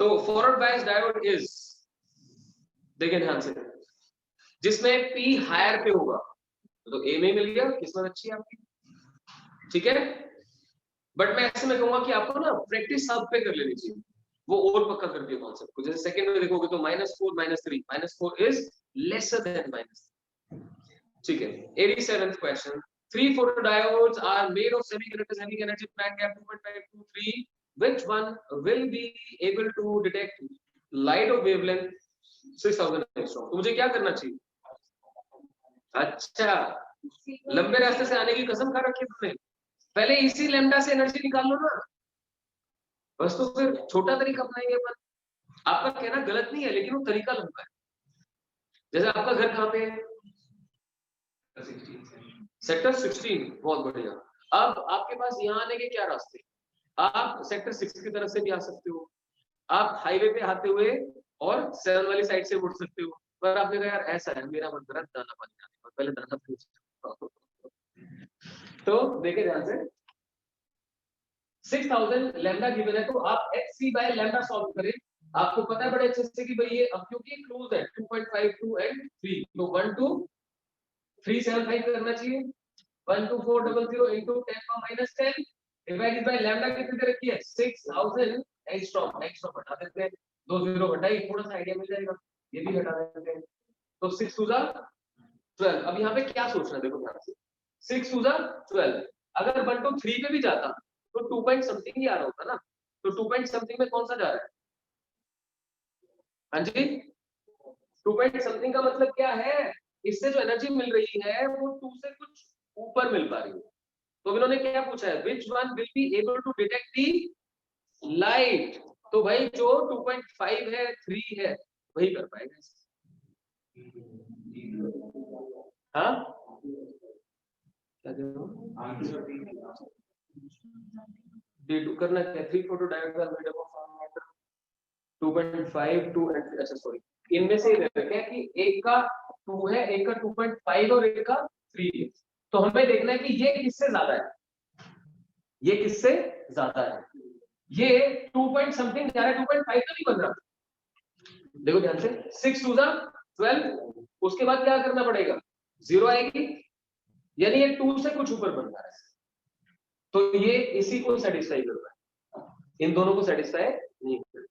तो फॉरवर्ड बायस डायोड इज, देखिए ध्यान से, जिसमें P हायर पे होगा, तो A में मिल गया, किस्मत अच्छी है आपकी, ठीक है। बट मैं ऐसे में कहूंगा कि आपको ना प्रैक्टिस सब पे कर लेनी चाहिए, वो और पक्का कर दिया कॉन्सेप्ट को। जैसे सेकंड में देखोगे तो -4 -3, -4 इज लेसर देन -3, ठीक है। 87th question, 3 photodiodes are made of semiconductors having energy band gap 2.5 to 3, which one will be able to detect light of wavelength 6000 angstrom? तो मुझे क्या करना चाहिए? अच्छा, लंबे रास्ते से आने की कसम खा रखी है तुमने, पहले इसी लैम्डा से एनर्जी निकाल लो ना, बस। तो फिर छोटा तरीका अपनाएंगे अपन। आपका कहना गलत नहीं है, लेकिन वो तरीका लंबा है। जैसे आपका घर कहाँ पे है? सेक्टर 16, बहुत बढ़िया। अब आपके पास यहाँ आने के क्या रास्ते? आप सेक्टर 6 की तरफ से भी आ सकते हो, आप हाईवे पे आते हुए और 7 वाली साइड से मुड़ सकते हो। पर आपने कहा यार ऐसा है, मेरा मन कर रहा है दाना पानी खाने का, पहले दाना पानी। तो देखे ध्यान से, 6000 लैम्डा गिवन है, तो आप xc बाय लैम्डा सॉल्व करें। आपको पता है बड़े अच्छे से कि भाई ये अब क्योंकि क्लोज है 2.52 एंड 3, तो 12375 करना चाहिए। 12400 into 10 का -10 डिवाइडेड बाय लैम्डा कितनी दे रखी है? 6000 एंगस्ट्रॉम। एंगस्ट्रॉम हटा देते हैं, 2 0 घटाई, थोड़ा सा आइडिया मिल जाएगा, ये भी हटा देते हैं। तो 6 2 जा 12। अब यहाँ पे क्या सोचना है, देखो ध्यान से, 6 2 जा 12, अगर 1 to 3 पे भी जाता तो 2 पॉइंट समथिंग ही आ रहा होता ना, तो 2 पॉइंट समथिंग में कौन सा जा रहा है? हाँ जी, 2 पॉइंट समथिंग का मतलब क्या है? इससे जो एनर्जी मिल रही है वो 2 से कुछ ऊपर मिल पा रही है। तो इन्होंने क्या पूछा है? Which one will be able to detect the light? तो भाई जो 2.5 है 3 है वही कर पाएगा। हाँ क्या करना क्या? 3 photodiode are made up of 2.5 2 अच्छा सॉरी, इनमें से क्या है कि एक का 2 है, एक का 2.5 और एक का 3 है। तो हमें देखना है कि ये किससे ज्यादा है, ये किससे ज्यादा है। ये 2 पॉइंट समथिंग जा रहा है, 2.5 तो नहीं बन रहा। देखो ध्यान से, 6 2 12, उसके बाद क्या करना पड़ेगा? 0 आएगी, यानी ये 2 से कुछ ऊपर बन रहा है, तो ये इसी को सेटिस्फाई कर रहा है, इन दोनों को सेटिस्फाई नहीं कर रहा।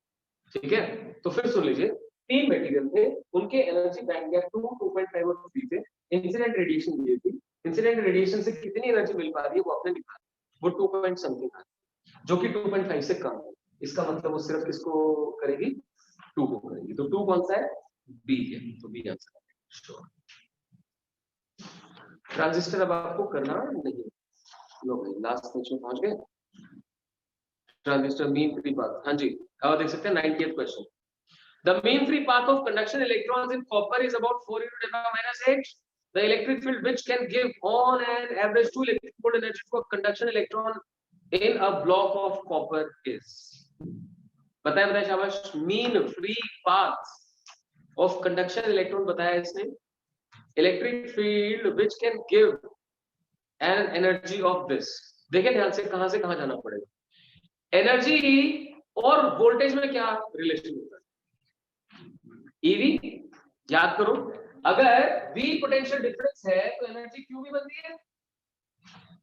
ठीक है, तो फिर सुन लीजिए, 3 मटेरियल थे, उनके एनर्जी बैंड गैप 2.5 और 3 थे। इंसिडेंट रेडिएशन दी थी, इंसिडेंट रेडिएशन से कितनी एनर्जी मिल पा रही है वो आपने निकाला, वो 2 पॉइंट समथिंग है, जो कि 2.5 से कम है। इसका मतलब वो सिर्फ किसको करेगी? 2 को करेगी। तो 2 कौन सा है? बी है, तो बी आंसर है। श्योर। ट्रांजिस्टर अब आपको करना नहीं। लो भाई लास्ट क्वेश्चन पहुंच गए, ट्रांजिस्टर मीन फ्री पाथ। हाँ जी, अब देख सकते हैं 90th question. The mean free path of conduction electrons in copper is about 4 × 10⁻⁸. The electric field which can give on an average 2 electric volt energy for conduction electron in a block of copper is. बताया बताया शाबाश। mean free path of conduction electron बताया इसने। Electric field which can give an energy of this. देखिए ध्यान से कहां जाना पड़ेगा। एनर्जी और वोल्टेज में क्या रिलेशन होता है? ईवी, याद करो, अगर V पोटेंशियल डिफरेंस है तो एनर्जी क्यू भी बनती है।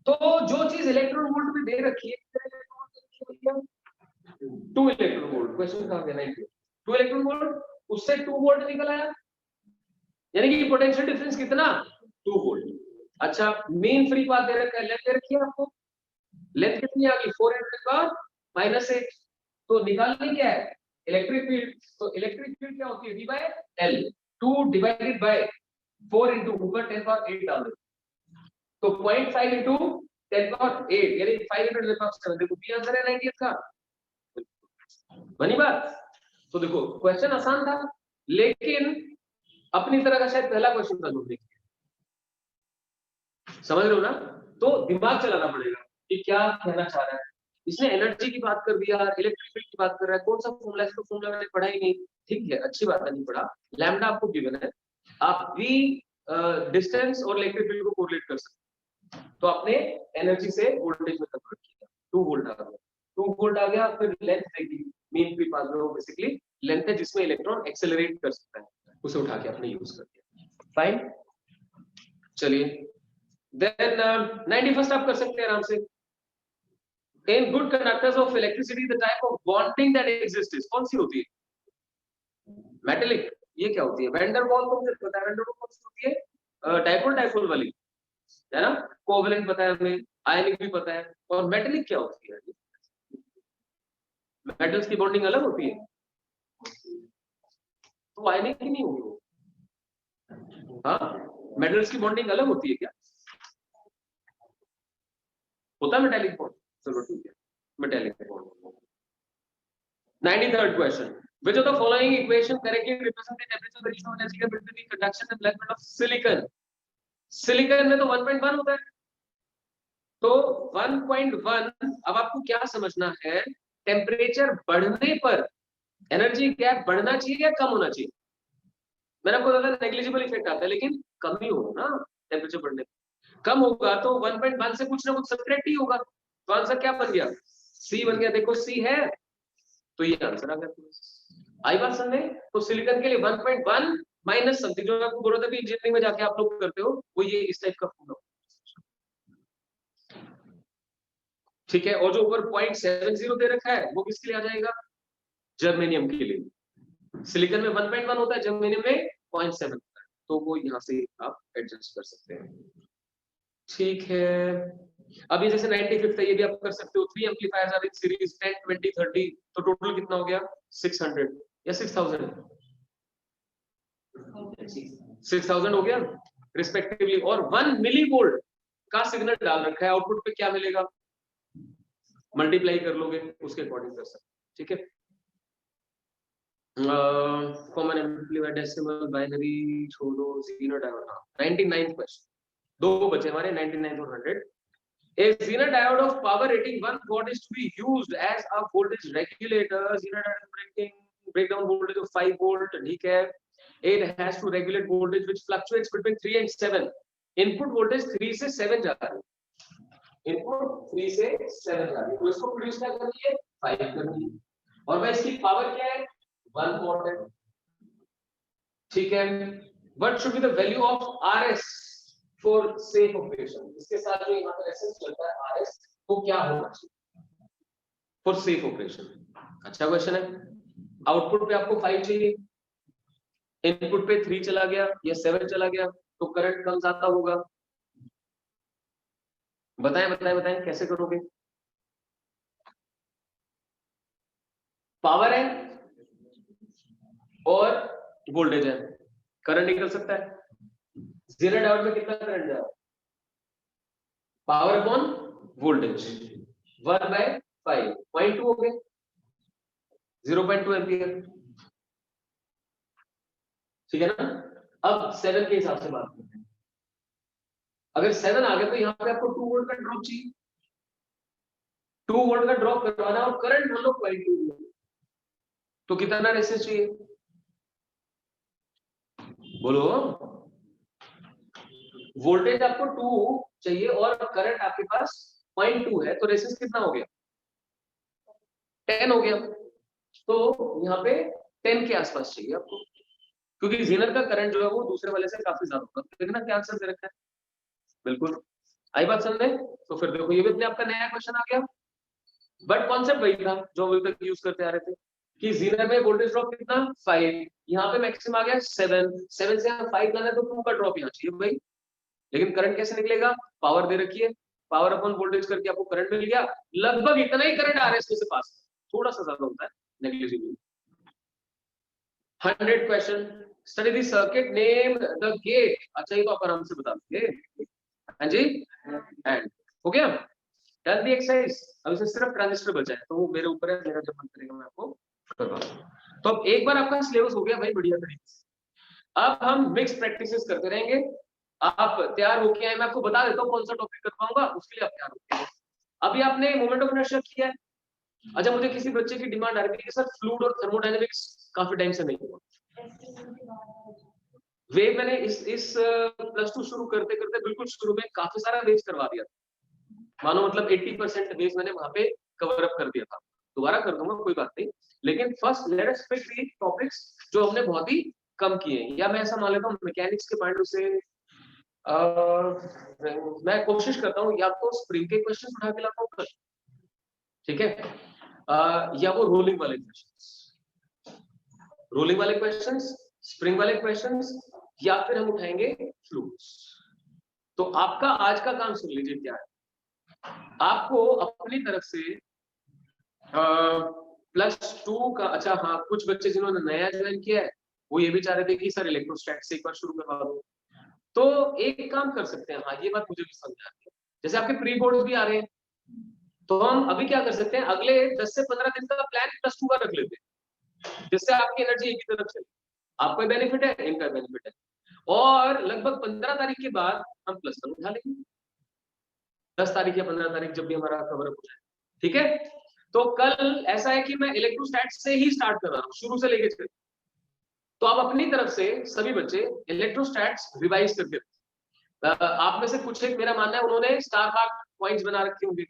तो जो चीज इलेक्ट्रॉन वोल्ट में दे रखी है 2 इलेक्ट्रॉन वोल्ट, क्वेश्चन कहां गया? 2 इलेक्ट्रॉन वोल्ट, उससे 2 वोल्ट निकल आया, यानी कि पोटेंशियल डिफरेंस कितना? 2 वोल्ट। अच्छा, मेन फ्री पाथ दे रखा है, लेंथ दे रखी है आपको, लेंथ कितनी आ गई? 4 × 10⁻⁸। तो निकालनी क्या है? Electric field. तो इलेक्ट्रिक फील्ड क्या होती है? V by L, 2 divided by 4 into ऊपर 10⁸ डाल दो, तो 0.5 into 10⁸, यानी 5 into 10⁻⁷। देखो बी आंसर है 90th का, बनी बात। तो देखो क्वेश्चन आसान था, लेकिन अपनी तरह का शायद पहला क्वेश्चन था लोग, देखिए समझ रहे हो ना? तो दिमाग चलाना पड़ेगा कि क्या कहना चाह रहा है। इसने एनर्जी की बात कर दिया, इलेक्ट्रिक फील्ड की बात कर रहा है, कौन सा फॉर्मूला है? इसको फॉर्मूला मैंने पढ़ा ही नहीं। ठीक है, अच्छी बात है, नहीं पढ़ा। लैम्डा आपको गिवन है, आप V डिस्टेंस और इलेक्ट्रिक फील्ड को कोरिलेट कर सकते तो आपने एनर्जी से वोल्टेज में कन्वर्ट किया, 2 वोल्ट आ गया, 2 वोल्ट आ गया, फिर लेंथ देगी, मीन फ्री पाथ में वो बेसिकली लेंथ है जिसमें इलेक्ट्रॉन एक्सेलरेट कर सकता है, उसे उठा के आपने यूज कर दिया। फाइन, चलिए देन 91st आप कर सकते हैं आराम से। In good conductors of electricity, the type of bonding that exists is कौन सी होती है? मेटेलिक। ये क्या होती है? वैंडर वॉल तो मुझे पता है, वैंडर वॉल कौन सी होती है? डाइपोल डाइपोल वाली, है ना? कोवलेंट पता है हमें, आयनिक भी पता है, और मेटेलिक क्या होती है? मेटल्स की बॉन्डिंग अलग होती है, तो आयनिक ही नहीं होगी वो। हाँ, मेटल्स की बॉन्डिंग अलग होती है क्या? होता है मेटेलिक बॉन्ड, चलो ठीक है, metallic bond. 93rd question, which of the following equation correctly represent the temperature ratio of energy between the conduction and enlargement of silicon? Silicon में तो 1.1 होता है, तो 1.1, अब आपको क्या समझना है, टेम्परेचर बढ़ने पर एनर्जी गैप बढ़ना चाहिए या कम होना चाहिए? मैंने आपको बताया नेग्लिजिबल इफेक्ट आता है, लेकिन कम ही होगा ना टेम्परेचर बढ़ने पर। कम होगा तो 1.1 से कुछ ना कुछ सब्ट्रैक्ट ही होगा, तो आंसर क्या बन गया? सी बन गया। देखो सी है तो ये आंसर आ गया। आई बात समझे? तो सिलिकॉन के लिए 1.1 माइनस समथिंग, जो आपको बोला था भी इंजीनियरिंग में जाके आप लोग करते हो, वो ये इस टाइप का फॉर्मूला, ठीक है। और जो ऊपर 0.70 दे रखा है वो किसके लिए आ जाएगा? जर्मेनियम के लिए। सिलिकॉन में 1.1 होता है, जर्मेनियम में 0.7 होता है, तो वो यहाँ से आप एडजस्ट कर सकते हैं, ठीक है। अभी जैसे 95th है, ये भी आप कर सकते हो। 3 एम्पलीफायर्स आर इन सीरीज 10, 20, 30, तो टोटल कितना हो गया? 600 या 6000? 6000 हो गया रिस्पेक्टिवली। और 1 मिली वोल्ट का सिग्नल डाल रखा है, आउटपुट पे क्या मिलेगा? मल्टीप्लाई कर लोगे, उसके अकॉर्डिंग कर सकते, ठीक है। कॉमन एम्पलीफायर, डेसिमल, बाइनरी छोड़ो, जीरो डायोड। 99th क्वेश्चन, दो बचे हमारे, 99 और 100। A Zener diode of power rating 1 watt is to be used as a voltage regulator. Zener diode break down voltage of 5 volt, ठीक है। It has to regulate voltage which fluctuates between 3 and 7. Input voltage 3 से 7 जा रहा है, input 3 से 7 जा रही है, तो इसको प्रोड्यूस क्या करनी है? 5 करनी है। और भाई इसकी पावर क्या है? 1 वाट है, ठीक है। What should be the value of RS for safe operation? इसके साथ जो यहाँ पर रेफरेंस चलता है RS, वो क्या होना चाहिए फॉर सेफ ऑपरेशन? अच्छा क्वेश्चन है। आउटपुट पे आपको 5 चाहिए, इनपुट पे 3 चला गया या 7 चला गया, तो करंट कम ज्यादा होगा। बताएं बताएं बताएं कैसे करोगे? पावर है और वोल्टेज है, करंट निकल सकता है। जीरो डायोड में कितना करंट जा रहा है? पावर अपॉन वोल्टेज 1/5, 0.2 हो गए, 0.2 एम्पियर, ठीक है ना। अब 7 के हिसाब से बात करते हैं। अगर 7 आ गया तो यहाँ पे आपको 2 वोल्ट का ड्रॉप चाहिए, 2 वोल्ट का ड्रॉप करवाना, और करंट मान लो 0.2, तो कितना रेजिस्टेंस चाहिए? बोलो। वोल्टेज आपको 2 चाहिए और करंट आपके पास 0.2 है, तो रेजिस्टेंस कितना हो गया? 10 हो गया। तो यहाँ पे 10 के आसपास चाहिए आपको, क्योंकि जीनर का करंट जो है वो दूसरे वाले से काफी ज्यादा होगा। देखना क्या आंसर दे रखा है, बिल्कुल आई बात समझ में। तो फिर देखो ये भी अपने आपका नया क्वेश्चन आ गया, बट कॉन्सेप्ट वही था जो अभी तक यूज करते आ रहे थे कि जीनर में वोल्टेज ड्रॉप कितना? 5, यहाँ पे मैक्सिमम आ गया 7, 7 से 5 लाना है तो 2 का ड्रॉप यहाँ चाहिए भाई। लेकिन करंट कैसे निकलेगा? पावर दे रखी है, पावर अपॉन वोल्टेज करके आपको करंट मिल गया, लगभग इतना ही करंट आ रहा है इसमें से पास, थोड़ा सा ज्यादा होता है, negligible. 100 question, study the circuit, name the gate. अच्छा ये तो आप आराम से बता दोगे, हाँ जी, एंड हो गया। Done the exercise. अब इसमें सिर्फ ट्रांजिस्टर बचा है, तो वो मेरे ऊपर है, मेरा जब मन करेगा मैं आपको करवा दूंगा। तो अब एक बार आपका सिलेबस हो गया भाई बढ़िया तरीके से, अब हम मिक्स प्रैक्टिसेस करते रहेंगे। आप तैयार होके आए, मैं आपको बता देता हूँ कौन सा टॉपिक करवाऊंगा, उसके लिए आप तैयार होके। अभी आपने मोमेंट ऑफ इनर्शिया किया है। अच्छा मुझे किसी बच्चे की डिमांड आ रही है कि सर फ्लूइड और थर्मोडायनेमिक्स काफी टाइम से नहीं हुआ। वेव मैंने इस प्लस टू शुरू करते करते बिल्कुल शुरू में काफी सारा वेव करवा दिया था, मानो मतलब 80% वेव मैंने वहां पे कवर अप कर दिया था। दोबारा कर दूंगा कोई बात नहीं, लेकिन first let us pick the topics जो हमने बहुत ही कम किए हैं, या मैं ऐसा मान लेता हूँ मैकेनिक्स के पॉइंट से मैं कोशिश करता हूँ या तो स्प्रिंग के क्वेश्चन उठा के लाता हूँ कल, ठीक है, या वो रोलिंग वाले क्वेश्चंस, स्प्रिंग वाले क्वेश्चंस, या फिर हम उठाएंगे फ्लूइड्स। तो आपका आज का काम सुन लीजिए क्या है। आपको अपनी तरफ से +2 का, अच्छा हाँ, कुछ बच्चे जिन्होंने नया ज्वाइन किया है वो ये भी चाह रहे थे कि सर इलेक्ट्रोस्टैट से एक बार शुरू करवा दो, तो एक काम कर सकते हैं, हाँ ये बात मुझे भी समझ आती है, जैसे आपके प्री बोर्ड भी आ रहे हैं, तो हम अभी क्या कर सकते हैं, अगले 10 से 15 दिन का प्लान +2 का रख लेते हैं, जिससे आपकी एनर्जी एक ही तरफ चले, आपका बेनिफिट है, इनका बेनिफिट है, और लगभग 15 तारीख के बाद हम +1 उठा लेंगे, 10 तारीख या 15 तारीख जब भी हमारा कवर अप हो जाए, ठीक है। तो कल ऐसा है कि मैं इलेक्ट्रोस्टैट से ही स्टार्ट कर रहा हूँ, शुरू से लेके चले, तो आप अपनी तरफ से सभी बच्चे इलेक्ट्रोस्टैट्स रिवाइज करके, आप में से कुछ एक, मेरा मानना है उन्होंने स्टार मार्क पॉइंट्स बना रखे होंगे,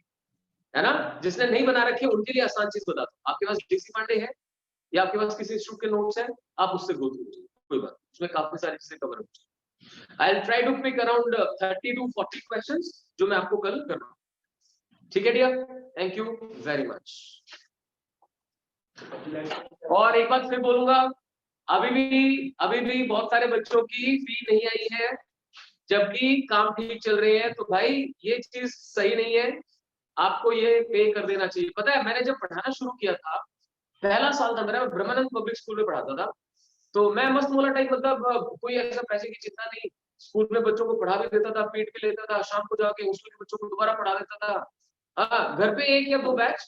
है ना, जिसने नहीं बना रखे उनके लिए आसान चीज बता दो, आपके पास डीसी पांडे है या आपके पास किसी इंस्टीट्यूट के नोट्स है, आप उससे गो थ्रू कीजिए, कोई बात, उसमें काफी सारी चीजें कवर हो जाएगी। I will try to pick around 30 to 40 questions जो मैं आपको कल कर रहा हूँ, ठीक है dear, thank you very much. और एक बात फिर बोलूंगा, अभी भी बहुत सारे बच्चों की फी नहीं आई है, जबकि काम ठीक चल रहे हैं, तो भाई ये चीज सही नहीं है, आपको ये पे कर देना चाहिए। पता है मैंने जब पढ़ाना शुरू किया था, पहला साल था मेरा, मैं ब्रह्मानंद पब्लिक स्कूल में पढ़ाता था, तो मैं मस्त मोला टाइप, मतलब कोई ऐसा पैसे की चिंता नहीं, स्कूल में बच्चों को पढ़ा भी देता था, पीट भी लेता था, शाम को जाके हॉस्टल के बच्चों को दोबारा पढ़ा देता था, हाँ घर पे 1 या 2 बैच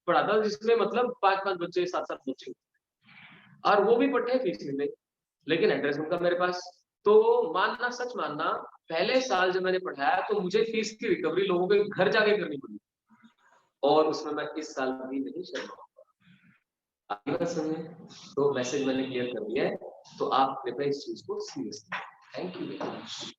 पढ़ाता था, जिसमें मतलब 5-5 बच्चे 7-7 बच्चे, और वो भी पढ़े फीस में, लेकिन एड्रेस उनका मेरे पास। तो मानना सच मानना, पहले साल जब मैंने पढ़ाया तो मुझे फीस की रिकवरी लोगों के घर जाके करनी पड़ी, और उसमें मैं इस साल भी नहीं शर्मा, तो मैसेज मैंने क्लियर कर दिया है, तो आप कृपया इस चीज को seriously, thank you very much.